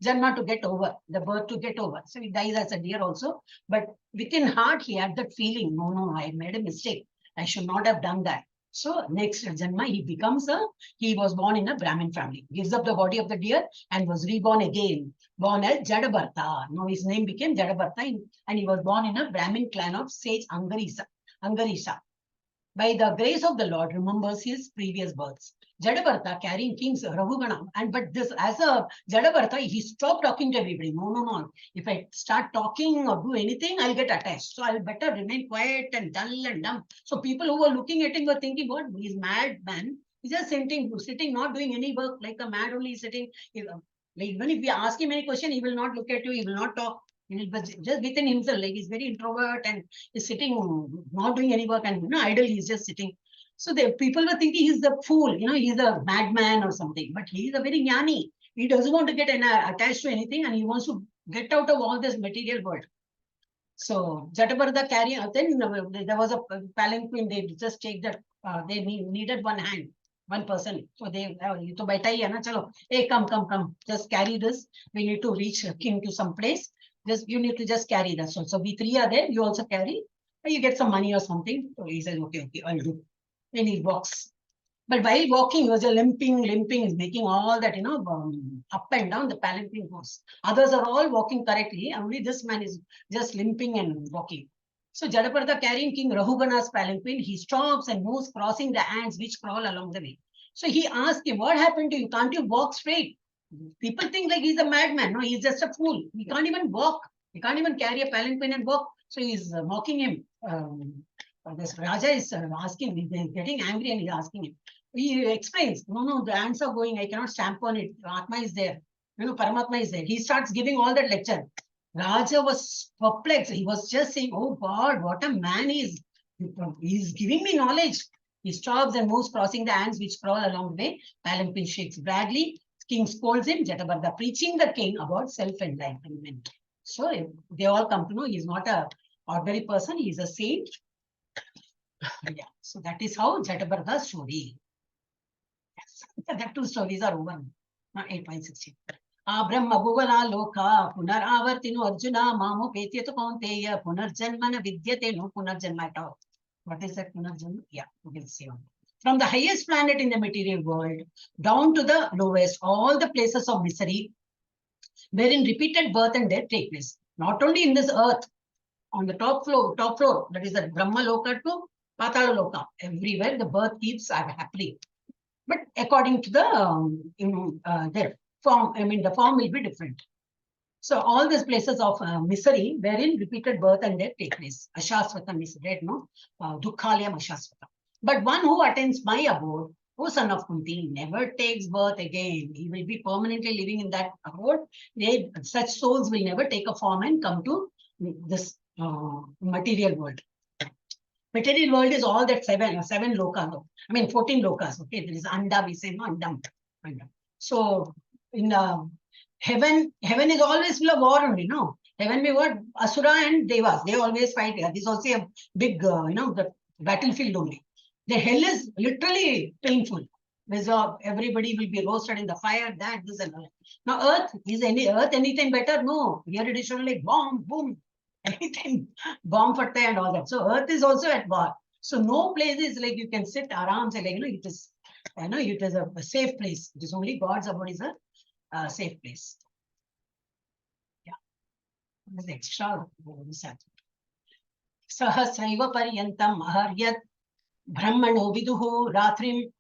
janma to get over, the birth to get over. So he dies as a deer also. But within heart, he had that feeling, no, I made a mistake. I should not have done that. So next janma, he was born in a Brahmin family, gives up the body of the deer and was reborn again, born as Jadabharta. Now his name became Jadabharta and he was born in a Brahmin clan of sage Angarisha. By the grace of the Lord, remembers his previous births. Jadabharta carrying king's Rahugana. But this, as a Jadabharta, he stopped talking to everybody. No. If I start talking or do anything, I'll get attached. So I'll better remain quiet and dull and dumb. So people who were looking at him were thinking, what? He's mad man. He's just sitting, not doing any work, like a mad only sitting. Like even if we ask him any question, he will not look at you, he will not talk. He will just within himself, like he's very introvert and he's sitting, not doing any work and idle, he's just sitting. So the people were thinking he's the fool, he's a madman or something. But he's a very jnani. He doesn't want to get attached to anything and he wants to get out of all this material world. So Jatabarda carrying, then there was a palanquin, they just take that, they needed one hand, one person. So they, to baitai hai na, chalo, hey, come, just carry this. We need to reach king to some place. You need to just carry that. So we three are there, you also carry, you get some money or something. So he says, okay, I'll do. Then he walks. But while walking, he was limping, is making all that, up and down the palanquin goes. Others are all walking correctly. Only this man is just limping and walking. So Jadaparda carrying King Rahugana's palanquin, he stops and moves, crossing the ants which crawl along the way. So he asked him, what happened to you? Can't you walk straight? People think like he's a madman. No, he's just a fool. He can't even walk. He can't even carry a palanquin and walk. So he's mocking him. This Raja is asking, he's getting angry and he's asking him. He explains, no, the ants are going, I cannot stamp on it. Atma is there. Paramatma is there. He starts giving all that lecture. Raja was perplexed. He was just saying, oh God, what a man he is. He's giving me knowledge. He stops and moves, crossing the ants which crawl along the way. Palanquin shakes badly. King scolds him. Jatabarda preaching the king about self-enlightenment. So they all come to know he's not an ordinary person. He's a saint. Yeah. So that is how Jatabarda's story. Yes. The two stories are over. 8.16. Brahma Bhuvana Loka Punar Avartinu Arjuna Mamu Petyatu Kaunteya Punarjanmana Vidyate no Punarjanma at all. What is that Punarjanma? Yeah, we will see on. From the highest planet in the material world down to the lowest, all the places of misery wherein repeated birth and death take place. Not only in this earth, on the top floor, that is the Brahma Loka to Patala Loka. Everywhere the birth keeps happening. But according to the their form, the form will be different. So all these places of misery wherein repeated birth and death take place. Ashasvata misery, no? Dukhalayam Ashasvata. But one who attains my abode, O son of Kunti, never takes birth again. He will be permanently living in that abode. Such souls will never take a form and come to this material world. Material world is all that seven lokas. 14 lokas. Okay, there is Anda, we say no, Andam. So in heaven is always full of war only, no? Heaven may what? Asura and Devas, they always fight. This is also a big, the battlefield only. The hell is literally painful. Everybody will be roasted in the fire, this and that. Now earth, is earth anything better? No. Here it is only like bomb, boom. Anything, bomb fatta and all that. So earth is also at war. So no place is like you can sit around, say like, it is, it is a safe place. It is only God's abode is a safe place. Yeah. This is extra. Sahasraiva paryantam aharyat brahmano viduhu ratrim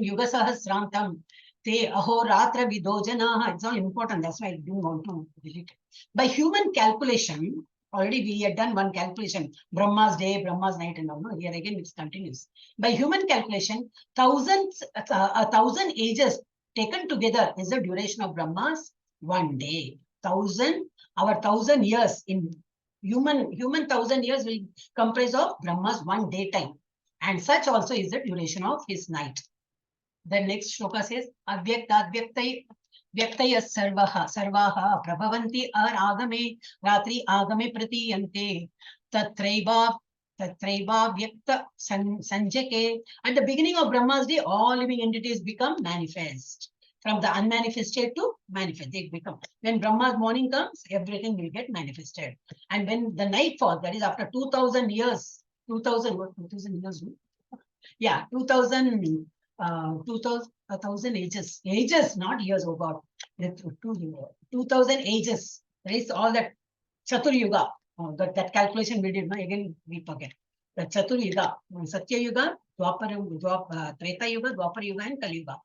yuga sahasrantam te ahoratra vidojana. It's all important. That's why I didn't want to delete it. By human calculation, already we had done one calculation, Brahma's day, Brahma's night and all. No, here again it continues. By human calculation, 1,000 ages taken together is the duration of Brahma's one day. Our 1,000 years in human 1,000 years will comprise of Brahma's one day time. And such also is the duration of his night. The next shloka says, Avyakta Vyaktaya sarvaha prabhavanti agame ratri agame pratiyante tatraiva vyakta sanjake. At the beginning of Brahma's day, all living entities become manifest. From the unmanifested to manifest, they become. When Brahma's morning comes, everything will get manifested. And when the night falls, that is after 2,000 years, 2,000 years? Yeah, 1,000 ages, not years, oh God. 2,000 ages. There is all that Chatur Yuga. That calculation we did, again we forget. The Chatur Yuga, Satya Yuga, Treta Yuga, Dwapar Yuga, and Kali Yuga.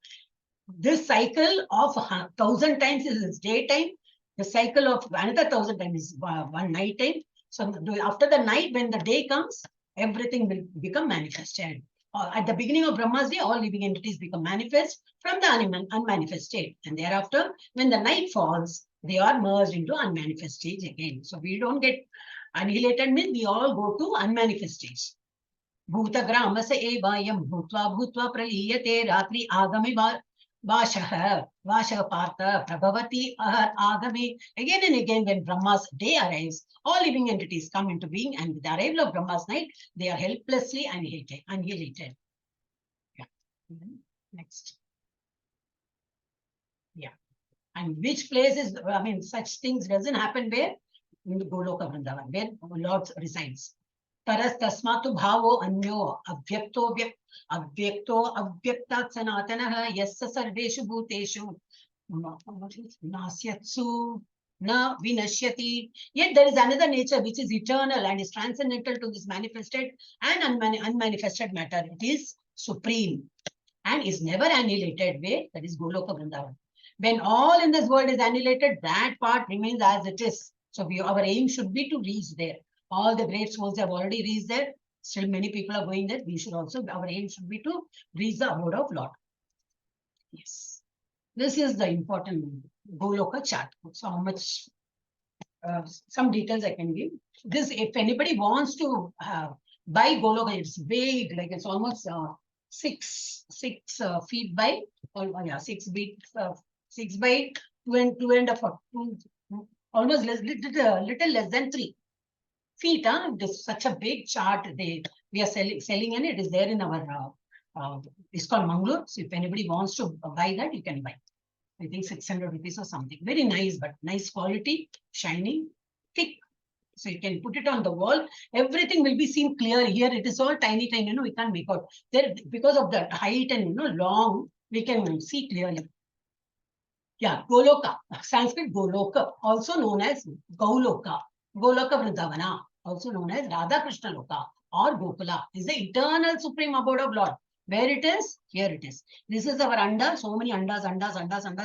This cycle of 1,000 times is daytime. The cycle of another 1,000 times is one night time. So after the night, when the day comes, everything will become manifested. At the beginning of Brahma's day, all living entities become manifest from the unmanifest state. And thereafter, when the night falls, they are merged into unmanifest stage again. So we don't get annihilated, means we all go to unmanifest stage. भूतग्रामस एवायं भूत्वा भूत्वा प्रलीयते रात्रि आगमे Vashah Partha Prabhavati Agame. Again and again, when Brahma's day arrives, all living entities come into being, and with the arrival of Brahma's night, they are helplessly annihilated. Yeah. Next. Yeah. And which place is, I mean, such things doesn't happen where? In the Goloka Vrindavan, where Lord resides. Taras tasmatu bhavo anyo avyakto avyaktat sanatanaha yassa sarveshu bhuteshu nasyatsu na vinashyati. Yet there is another nature which is eternal and is transcendental to this manifested and unmanifested matter. It is supreme and is never annihilated. Where? That is Goloka Vrindavan. When all in this world is annihilated, that part remains as it is. So our aim should be to reach there. All the great souls have already reached there. Still many people are going there. We should also, our aim should be to reach the abode of Lord. Yes. This is the important Goloka chart. So how much, some details I can give. This, if anybody wants to buy Goloka, it's big, like it's almost 6 feet by, 6 feet, 6 by 2 and a half, almost little less than 3 feet. It is such a big chart. We are selling, and it is there in our ISKCON Mangalore. So if anybody wants to buy that, you can buy. I think 600 rupees or something. Very nice, but nice quality, shiny, thick. So you can put it on the wall. Everything will be seen clear. Here it is all tiny, we can't make out. There, because of the height and long, we can see clearly. Yeah, Goloka, Sanskrit Goloka, also known as Goloka, Goloka Vrindavana, also known as Radha Krishna Loka or Gokula, is the eternal supreme abode of Lord. Where it is? Here it is. This is our anda. So many andas.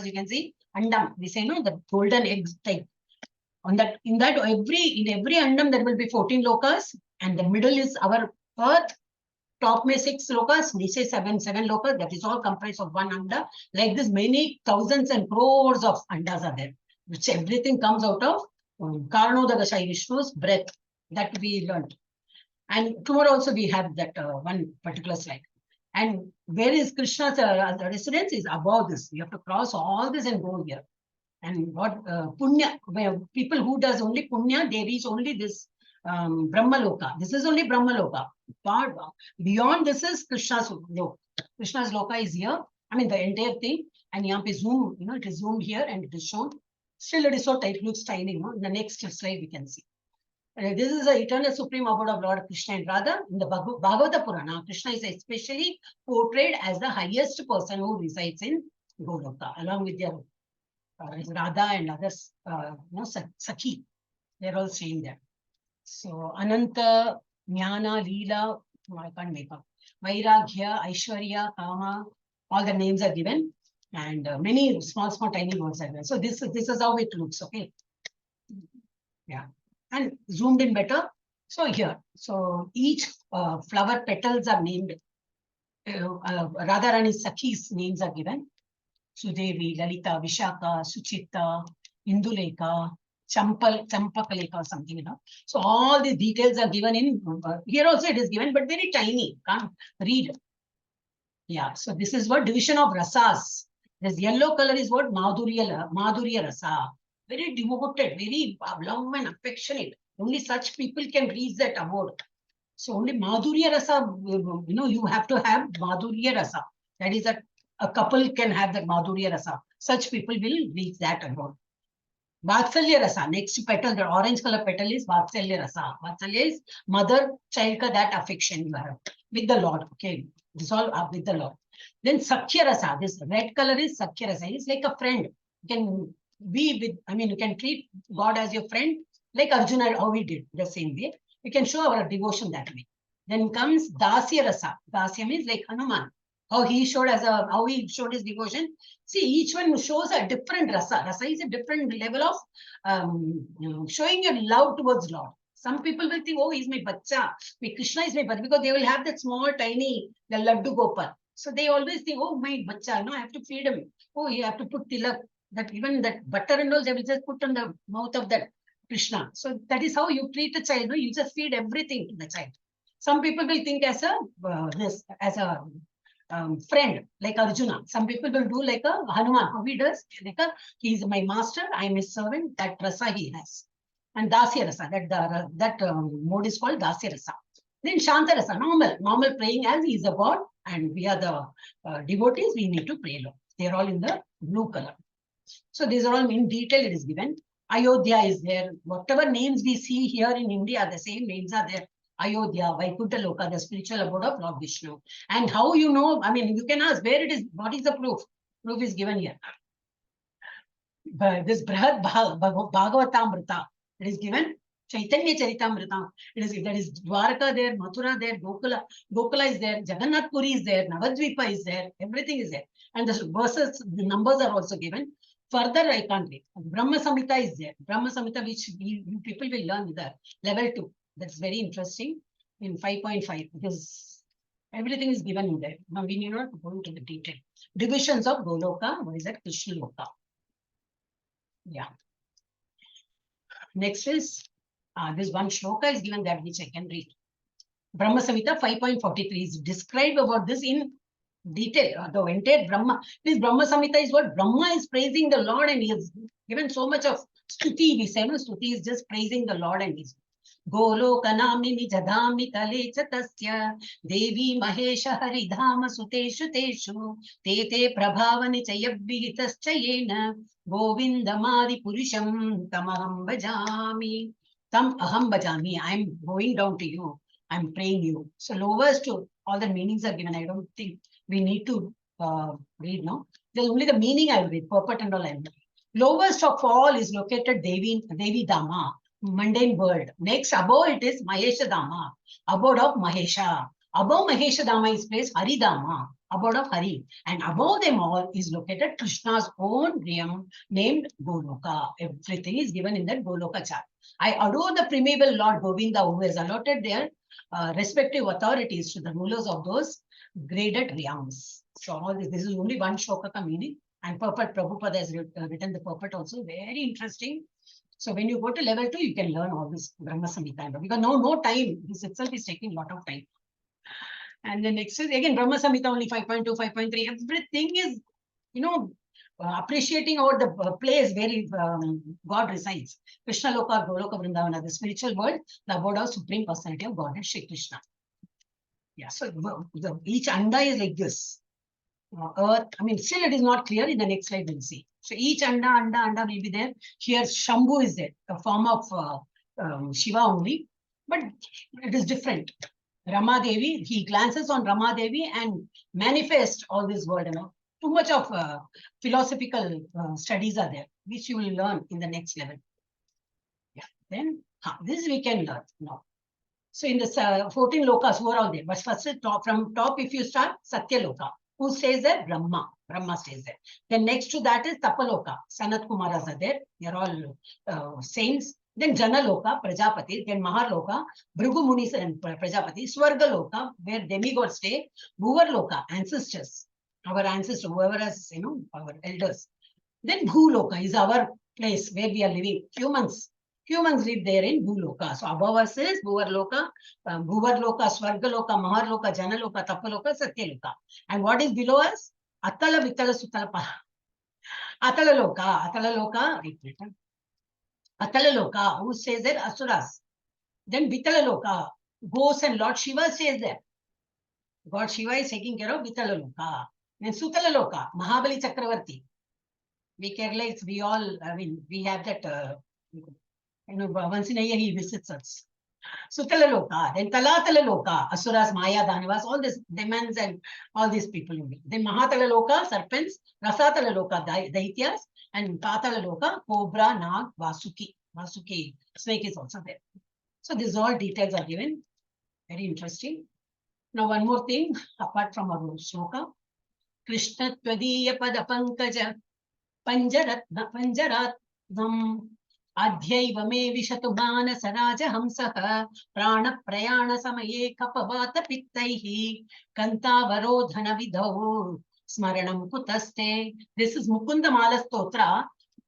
You can see andam. We say no, the golden eggs type. In every andam there will be 14 lokas, and the middle is our earth. Top may 6 lokas, niche 7 lokas. That is all comprised of one anda. Like this, many thousands and crores of andas are there, which everything comes out of Karnodagashai Vishnu's breath that we learned. And tomorrow also we have that one particular slide. And where is Krishna's residence is above this. You have to cross all this and go here. And what Punya, where people who does only Punya, they reach only this Brahma Loka. This is only Brahma Loka. But beyond this is Krishna's Loka. Krishna's Loka is here. I mean, the entire thing. And here zoom, it is zoomed here and it is shown. Still, it is so tight, it looks tiny. In the next slide, we can see. This is the eternal supreme abode of Lord Krishna and Radha. In the Bhagavata Purana, Krishna is especially portrayed as the highest person who resides in Goloka, along with their Radha and others, Sakhi. They're all staying there. So, Ananta, Jnana, Leela, I can't make up. Vairagya, Aishwarya, Kama, all the names are given. And many small, tiny words are there. So, this is how it looks, okay? Yeah. And zoomed in better. So here, so each flower petals are named. Radharani Sakhi's names are given. Sudevi, Lalita, Vishaka, Suchita, Induleka, Champakaleka or something, So all the details are given in, here also it is given, but very tiny, can't read. Yeah, so this is what division of rasas. This yellow color is what Madhurya Rasa. Very devoted, very love and affectionate. Only such people can reach that abode. So only Madhurya Rasa, you have to have Madhurya Rasa. That is a couple can have that Madhurya Rasa. Such people will reach that abode. Vatsalya Rasa, next petal, the orange color petal is Vatsalya Rasa. Vatsalya is mother-child, that affection you have with the Lord. Okay, this all up with the Lord. Then Sakhya Rasa, this red color is Sakhya Rasa. It's like a friend. You can be with, you can treat God as your friend, like Arjuna, how we did the same way. We can show our devotion that way. Then comes Dasya Rasa. Dasya means like Hanuman. How he showed his devotion. See, each one shows a different rasa. Rasa is a different level of showing your love towards Lord. Some people will think, oh, he's my bacha. Krishna is my bacha, because they will have that small, tiny, the Laddu Gopal. So they always think, oh, my bacha, no, I have to feed him. Oh, you have to put tilak. That even that butter and all, they will just put on the mouth of that Krishna. So that is how you treat a child. No? You just feed everything to the child. Some people will think as a friend, like Arjuna. Some people will do like a Hanuman. How he does? Like he is my master, I am his servant. That rasa he has. And Dasya rasa, that mode is called Dasya rasa. Then Shanta rasa, normal praying as he is a god, and we are the devotees. We need to pray along. They are all in the blue color. So these are all in detail. It is given. Ayodhya is there. Whatever names we see here in India, the same names are there. Ayodhya, Vaikuntha Loka, the spiritual abode of Lord Vishnu. And how you know, I mean, you can ask where it is, what is the proof? Proof is given here. This Brihad Bhagavatamrita, it is given. Chaitanya Charitamrita, there is Dwarka there, Mathura there, Gokula is there, Jagannath Puri is there, Navadvipa is there, everything is there. And the verses, the numbers are also given. Further, I can't read. Brahma Samhita is there. Brahma Samhita, which you people will learn with the level 2. That's very interesting in 5.5, because everything is given in there. Now we need not go into the detail. Divisions of Goloka, what is that? Krishna Loka. Yeah. Next is, this one shloka is given, that which I can read. Brahma Samhita 5.43 is described about this in detail. The entire Brahma, this Brahma Samhita is what Brahma is praising the Lord, and he has given so much of stuti. We say, no, stuti is just praising the Lord, and he's Golokanamini Jadami Tale Chatasya Devi Mahesha Haridhama Suteshu Teshu Tete Prabhavani Chayabhihitascha Govindamadi Purusham Tamaham Bhajami. Tam Aham Bhajami. I'm going down to you. I'm praying you. So lowest to all the meanings are given. I don't think we need to read now. There's only the meaning I will read. Purport and all I will read. Lowest of all is located Devi Dama, mundane world. Next, above it is Mahesha Dama, abode of Mahesha. Above Mahesha Dama is placed Haridama, abode of Hari. And above them all is located Krishna's own realm named Goloka. Everything is given in that Goloka chart. I adore the primeval Lord Govinda, who has allotted their respective authorities to the rulers of those graded realms. So all this is only one shloka meaning. And purport, Prabhupada has written the purport also. Very interesting. So when you go to level 2, you can learn all this Brahma Samhita. Because no time. This itself is taking a lot of time. And then next is again Brahma Samhita, only 5.2, 5.3. Everything is, appreciating over the place where God resides. Krishna Loka, Goloka Vrindavana, the spiritual world, the abode of Supreme Personality of Godhead, Shri Krishna. Yeah, so each anda is like this. Earth, still it is not clear. In the next slide we'll see. So each anda will be there. Here Shambhu is there, a form of Shiva only, but it is different. Rama Devi, he glances on Rama Devi and manifests all this world. Too much of philosophical studies are there, which you will learn in the next level. Yeah. Then this we can learn now. So in the 14 lokas, who are all there? But first from top, if you start, Satya Loka. Who stays there? Brahma. Brahma stays there. Then next to that is Tapaloka. Sanat Kumaras are there. They are all saints. Then Jana Loka, Prajapati. Then Maharloka, Bhrigu Munis and Prajapati. Swarga Loka, where demigods stay. Bhuvar Loka, ancestors. Our ancestors, whoever has, our elders. Then Bhuloka is our place where we are living. Humans live there in Bhuloka. So above us is Bhuvarloka, Swarga Loka, Maharloka, Janaloka, Tapaloka, Satyaloka. And what is below us? Atala Vitala Sutalapa. Atala Loka, who stays there? Asuras. Then Vitala Loka, ghosts and Lord Shiva stays there. God Shiva is taking care of Vitala Loka. Then Sutala Loka, Mahabali Chakravarti. We all, we have that, once in a year he visits us. Sutala Loka, then Talatala Loka, Asuras, Maya, Danavas, all these demons and all these people. Then Mahatala Loka, serpents, Rasatala Loka, Daityas, and Tatala Loka, Cobra, Nag, Vasuki, snake is also there. So these all details are given. Very interesting. Now one more thing, apart from our shloka. Krishna Tvadiya Pada Pankaja Panjaratnam अध्यैव मे विशतु मानसराजहंसः प्राणप्रयाणसमये कपवातपित्तैः कन्तावरोधनविधौ स्मरणं कुतस्ते. This is Mukundamala Stotra,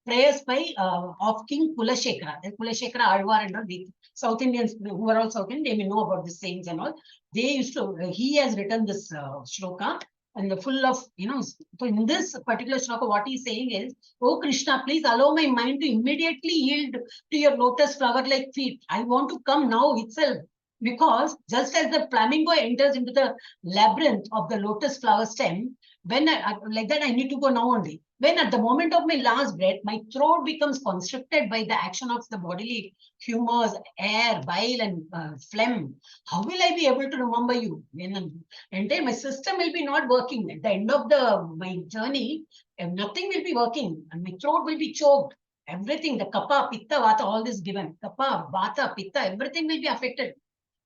prayers by of King Kulashekara. Kulashekara Alvar and all the South Indians who are all South Indian, they may know about these sayings and all. They used to, he has written this shloka and full of, so in this particular shloka, what he's saying is, oh Krishna, please allow my mind to immediately yield to your lotus flower like feet. I want to come now itself. Because just as the flamingo enters into the labyrinth of the lotus flower stem, when like that, I need to go now only. When at the moment of my last breath, my throat becomes constricted by the action of the bodily humors, air, bile, and phlegm, how will I be able to remember you? When entire my system will be not working. At the end of my journey, nothing will be working, and my throat will be choked. Everything, the kapha, pitta, vata, all this given. Kapha, vata, pitta, everything will be affected.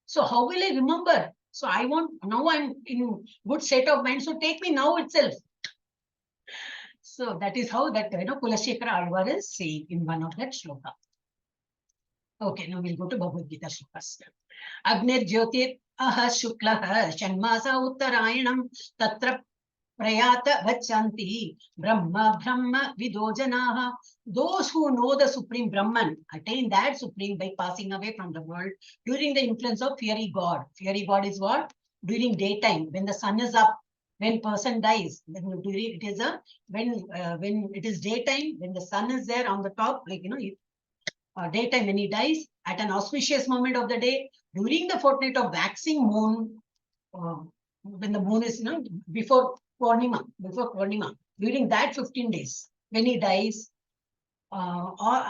So how will I remember? So I want, now I'm in good state of mind. So take me now itself. So that is how that, Kulashekara Alvar is saying in one of that shloka. Okay, now we'll go to Bhagavad Gita shlokas. Agnir Jyotir aha shuklaha shanmasa uttarayanam tatra prayata vachanti brahma brahma vidojanaha. Those who know the Supreme Brahman attain that Supreme by passing away from the world during the influence of fiery God. Fiery God is what? During daytime, when the sun is up, when person dies, when it is daytime, when the sun is there on the top, like daytime when he dies, at an auspicious moment of the day, during the fortnight of waxing moon, when the moon is before Purnima, during that 15 days, when he dies, or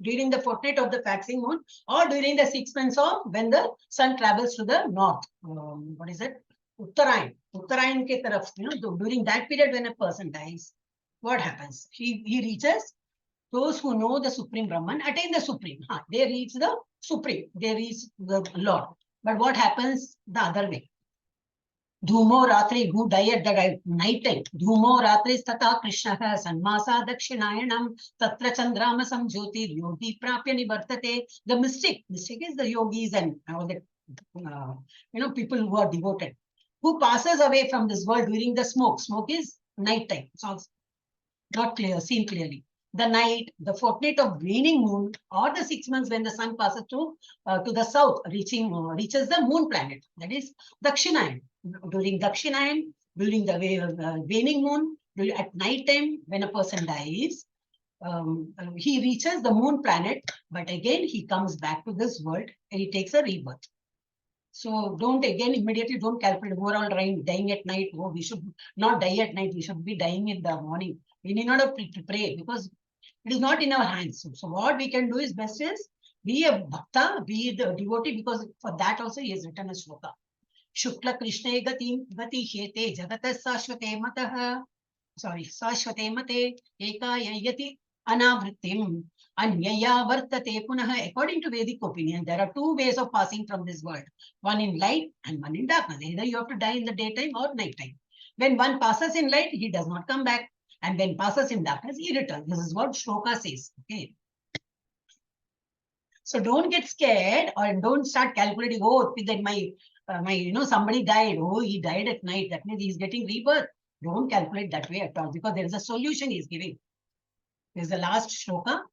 during the fortnight of the waxing moon, or during the 6 months of when the sun travels to the north. What is it? Uttarayan ke taraf, during that period when a person dies, what happens? He reaches, those who know the Supreme Brahman attain the Supreme. They reach the Supreme. They reach the Lord. But what happens the other way? Dhumo Ratri, who die at the night time. Dhumo Ratri stata Krishna sanmasa dakshinayanam tatra chandramasam jyoti yogi prapya nivartate. The mystic is the yogis and all the people who are devoted, who passes away from this world during the smoke. Smoke is night time. It's also not clear, seen clearly. The night, the fortnight of waning moon, or the 6 months when the sun passes to the south, reaches the moon planet. That is Dakshinayan. During Dakshinayan, during the waning moon, at night time when a person dies, he reaches the moon planet, but again he comes back to this world and he takes a rebirth. So don't immediately calculate, we're all dying at night. Oh, we should not die at night. We should be dying in the morning. We need not to pray because it is not in our hands. So what we can do is best is be a bhakta, be the devotee, because for that also he has written a shloka. Shukla Krishna gati hete jagata sashvate matah. Sorry, sashvate mate ekaya yati anavrittim anyaya vartate punah. According to Vedic opinion, there are two ways of passing from this world. One in light and one in darkness. Either you have to die in the daytime or nighttime. When one passes in light, he does not come back. And when passes in darkness, he returns. This is what shloka says. Okay. So don't get scared or don't start calculating, oh, then my somebody died. Oh, he died at night. That means he's getting rebirth. Don't calculate that way at all, because there is a solution he's giving. This is the last shloka.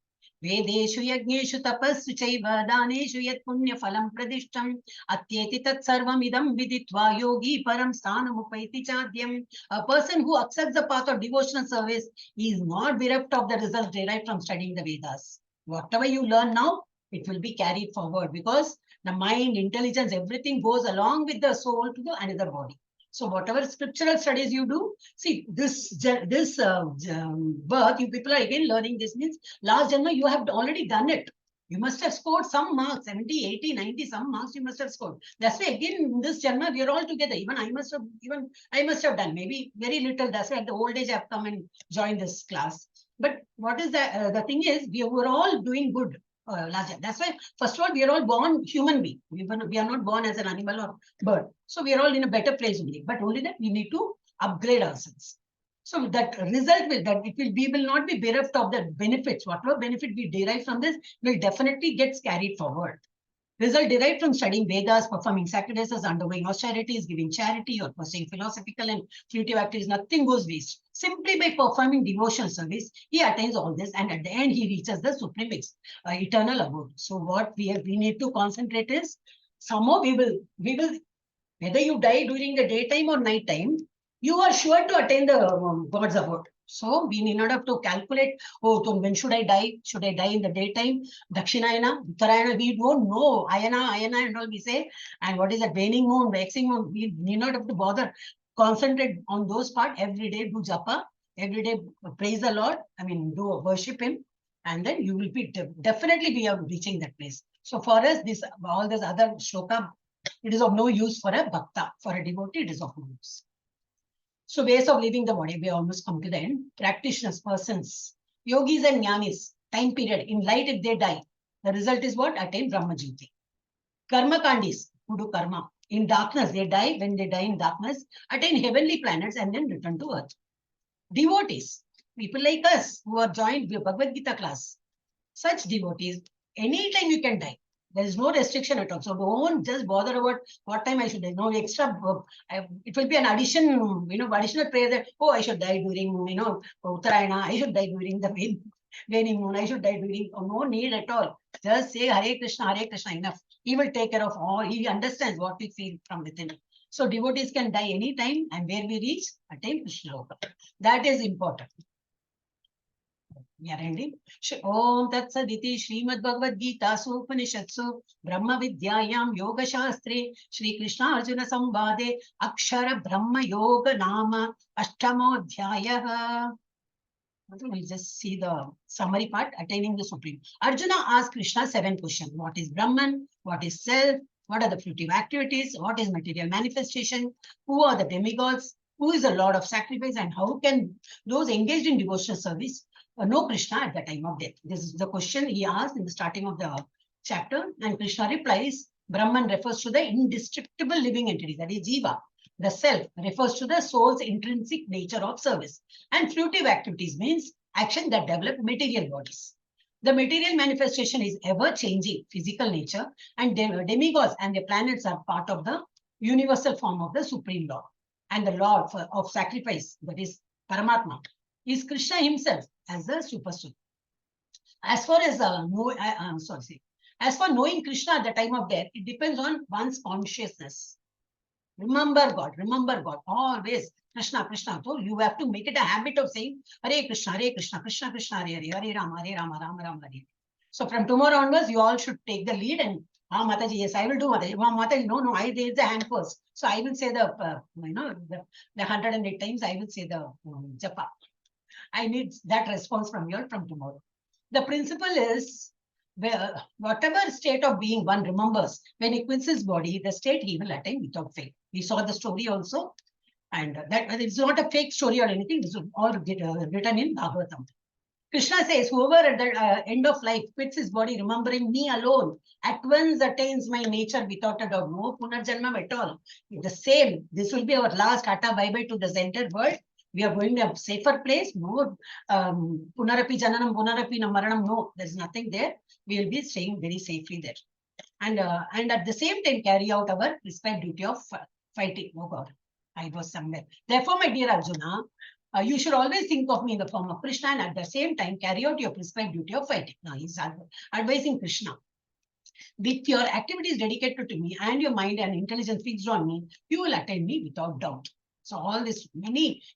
Vedeshu yagneshu tapassu chaiva daneshu yat punya phalam pradishtam atyeti tat sarvam idam viditva yogi param sthanam upaiti chadyam. A person who accepts the path of devotional service is not bereft of the results derived from studying the Vedas. Whatever you learn now, it will be carried forward, because the mind, intelligence, everything goes along with the soul to the another body. So whatever scriptural studies you do, see this birth, you people are again learning. This means last janma you have already done it. You must have scored some marks, 70, 80, 90, some marks you must have scored. That's why again in this janma we are all together. Even I must have done maybe very little. That's why at the old age I have come and joined this class. But what is that? The thing is, we were all doing good. That's why, first of all, we are all born human beings. We are not born as an animal or bird. So we are all in a better place only. But only that we need to upgrade ourselves. So that result we will not be bereft of the benefits. Whatever benefit we derive from this will definitely get carried forward. Result derived from studying Vedas, performing sacrifices, undergoing austerities, giving charity, or pursuing philosophical and fruitive activities, nothing goes waste. Simply by performing devotional service, he attains all this, and at the end, he reaches the supreme eternal abode. So what we need to concentrate is, somehow we will, whether you die during the daytime or night time, you are sure to attain the God's abode. So we need not have to calculate, oh, so when should I die? Should I die in the daytime? Dakshinayana, Uttarayana, we don't know. Ayana and all we say. And what is that? Waning moon, waxing moon, we need not have to bother. Concentrate on those parts every day, do japa, every day praise the Lord, do worship him, and then you will be definitely be reaching that place. So for us, all this other shloka, it is of no use for a bhakta. For a devotee, it is of no use. So ways of living the body, we almost come to the end. Practitioners, persons, yogis and jnanis, time period, in light if they die, the result is what? Attain Brahma Jyoti. Karma kandis, who do karma, in darkness, they die, when they die in darkness, attain heavenly planets and then return to earth. Devotees, people like us who are joined with Bhagavad Gita class, such devotees, anytime you can die. There is no restriction at all. So don't just bother about what time I should die. No extra, it will be an addition, additional prayer that, oh, I should die during, Uttarayana, I should die during the waning moon, I should die during, no need at all. Just say Hare Krishna, enough. He will take care of all. He understands what we feel from within. So devotees can die anytime, and where we reach, attain Krishna Loka. That is important. We are ending. Om Tat Saditi Srimad Bhagavad Gita Upanishatsu Brahma Vidyayam Yoga Shastre Shri Krishna Arjuna Sambade Akshara Brahma Yoga Nama Ashtamodhyaya. We'll just see the summary part, attaining the supreme. Arjuna asked Krishna 7 questions. What is Brahman? What is self? What are the fruitive activities? What is material manifestation? Who are the demigods? Who is the Lord of sacrifice? And how can those engaged in devotional service know Krishna at the time of death? This is the question he asked in the starting of the chapter. And Krishna replies, Brahman refers to the indestructible living entity, that is Jiva. The self refers to the soul's intrinsic nature of service. And fruitive activities means action that develop material bodies. The material manifestation is ever-changing physical nature, and demigods and the planets are part of the universal form of the Supreme Lord. And the Lord of sacrifice, that is Paramatma, is Krishna himself as the Supersoul. As for knowing Krishna at the time of death, it depends on one's consciousness. Remember God, always Krishna. So you have to make it a habit of saying Hare Krishna, Krishna Krishna, Hare Hare, Hare Rama, Rama Hare. So from tomorrow onwards, you all should take the lead and Mathaji, yes, I will do Mathaji. Mathaji, no, I raise the hand first. So I will say the 108 times I will say the japa. I need that response from you all from tomorrow. The principle is, whatever state of being one remembers, when he quits his body, the state he will attain without fail. We saw the story also, and that it's not a fake story or anything. This is all written in Bhagavatam. Krishna says, whoever at the end of life quits his body, remembering me alone, at once attains my nature without a doubt. No punarjanmam at all. The same. This will be our last Tata bye-bye to the centered world. We are going to a safer place. No punarapi jananam, punarapi maranam. No, there's nothing there. We will be staying very safely there. And at the same time, carry out our prescribed duty of fighting. Oh God, I was somewhere. Therefore, my dear Arjuna, you should always think of me in the form of Krishna, and at the same time, carry out your prescribed duty of fighting. Now, he's advising Krishna. With your activities dedicated to me and your mind and intelligence fixed on me, you will attain me without doubt. So all this,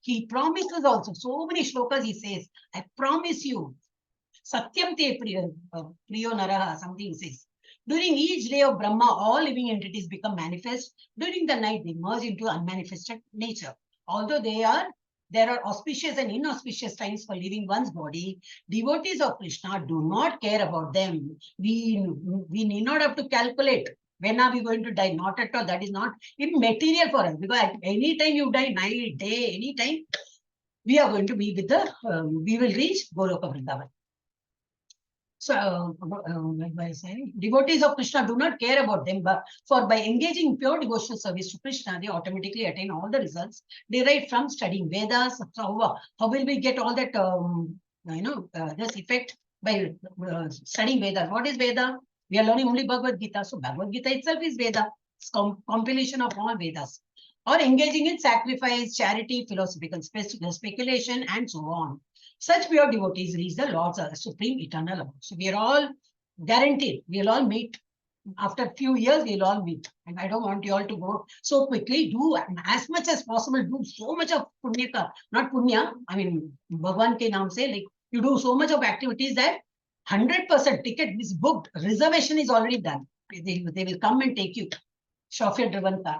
he promises also, so many shlokas he says, I promise you, Satyam te priyo naraha, something he says. During each day of Brahma, all living entities become manifest. During the night, they merge into unmanifested nature. Although there are auspicious and inauspicious times for leaving one's body, devotees of Krishna do not care about them. We need not have to calculate when are we going to die. Not at all. That is not immaterial for us, because at any time you die, night, day, any time, we are going to be with we will reach Goloka Vrindavan. So, what I say, devotees of Krishna do not care about them, but for by engaging in pure devotional service to Krishna, they automatically attain all the results derived from studying Vedas. So, how will we get all that, this effect by studying Vedas? What is Veda? We are learning only Bhagavad Gita. So, Bhagavad Gita itself is Veda. It's compilation of all Vedas. Or engaging in sacrifice, charity, philosophical speculation, and so on. Such pure devotees reach the Lord's supreme eternal abode. So we are all guaranteed, we will all meet. After a few years, we'll all meet. And I don't want you all to go so quickly. Do as much as possible. Do so much of punya, not punya. I mean, Bhagwan ke naam se, like you do so much of activities that 100% ticket is booked. Reservation is already done. They will come and take you. Chauffeur-driven car.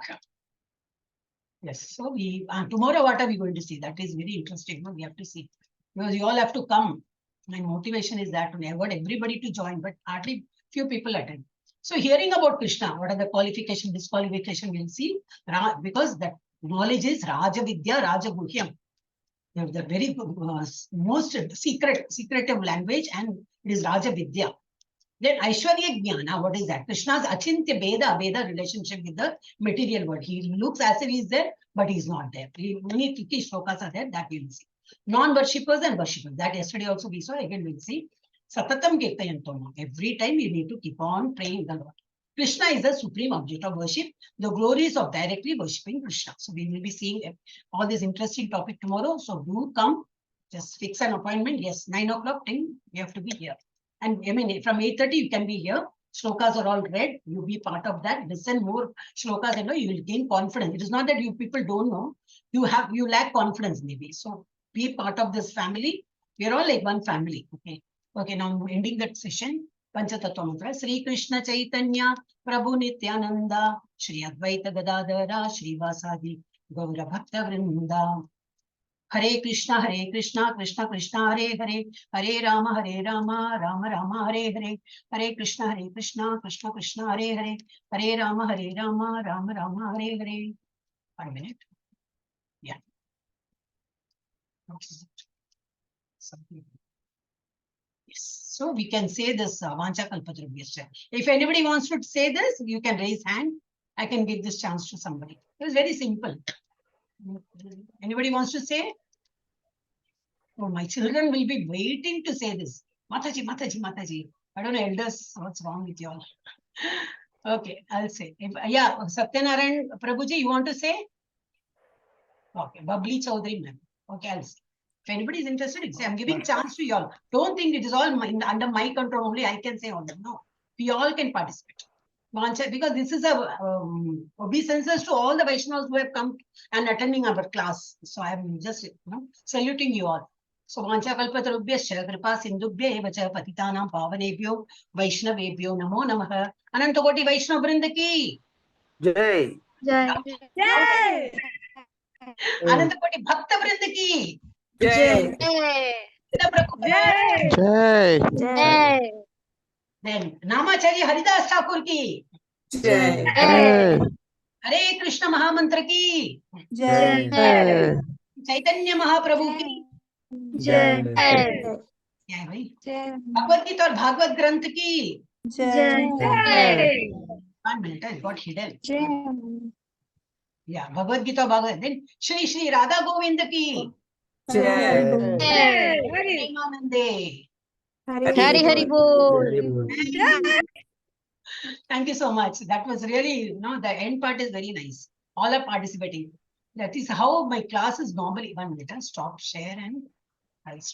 Yes. So we tomorrow what are we going to see? That is very interesting. We have to see. Because you all have to come. My motivation is that I want everybody to join, but hardly few people attend. So hearing about Krishna, what are the qualification, disqualification, we'll see. Because that knowledge is Raja Vidya, Raja Guhyam. The very most secretive language, and it is Raja Vidya. Then Aishwarya Jnana, what is that? Krishna's Achintya Veda relationship with the material world. He looks as if he's there, but he's not there. Only 50 shlokas are there, that we will see. Non-worshippers and worshippers. That yesterday also we saw, again we'll see. Satatam Kirtayantam. Every time you need to keep on praying the Lord. Krishna is the supreme object of worship. The glories of directly worshipping Krishna. So we will be seeing all this interesting topic tomorrow. So do come. Just fix an appointment. Yes, 9 o'clock, you have to be here. And I mean, from 8:30 you can be here. Shlokas are all read. You be part of that. Listen more shlokas and you will gain confidence. It is not that you people don't know. You lack confidence maybe. So be part of this family. We are all like one family. Okay. Okay, now I'm ending that session. Panchatattva mantra. Sri Krishna Chaitanya Prabhu Nityananda Shri Advaita Gadadhara Shri Vasadi Gaura Bhakta Vrinda. Hare Krishna, Krishna Krishna, Hare Hare, Hare Rama, Rama Rama, Hare Hare, Hare Krishna, Krishna Krishna, Hare Hare, Hare Rama, Rama Rama, Hare Hare. 1 minute. Yeah. Something. Yes. So we can say this Vancha Kalpatarubhyascha. If anybody wants to say this, you can raise hand. I can give this chance to somebody. It was very simple. Anybody wants to say? Oh, my children will be waiting to say this. Mathaji, Mathaji, Mathaji. I don't know, elders, what's wrong with you all? Okay, I'll say. Yeah, Satyanarayan Prabhuji, you want to say? Okay, Babli Chaudhary, ma'am. Okay, I'll say. If anybody is interested, I'm giving chance to you all. Don't think it is all under my control only. I can say all them. No, we all can participate. Because this is a obeisances to all the Vaishnavas who have come and attending our class. So I am just saluting you all. So Vancha Kalpatarubhyascha Kripa Sindhubhya Evacha Patitanam Pavanebhyo Vaishnavebhyo Namo Namaha. Anantagoti Vaishnav Vrinda ki Jai. Jai. Jai. Anantagoti Bhakta Vrinda ki Jai. Jai. Jai. Jai. Then Namacharya Haridas Thakur ki Jai. Hare Krishna Mahamantra ki Jai. Chaitanya Mahaprabhu ki Jai. क्या है भाई भगवत गीता और भागवत ग्रंथ की Jai. 1 minute, I got hidden. Yeah, Bhagavad Gita Bhagavat. Then Shri Shri Radha Govind की Jai. Premanande. Hari Hari Bol. Thank you so much. That was really, the end part is very nice. All are participating. That is how my class is normally. 1 minute, stop share and I'll stop.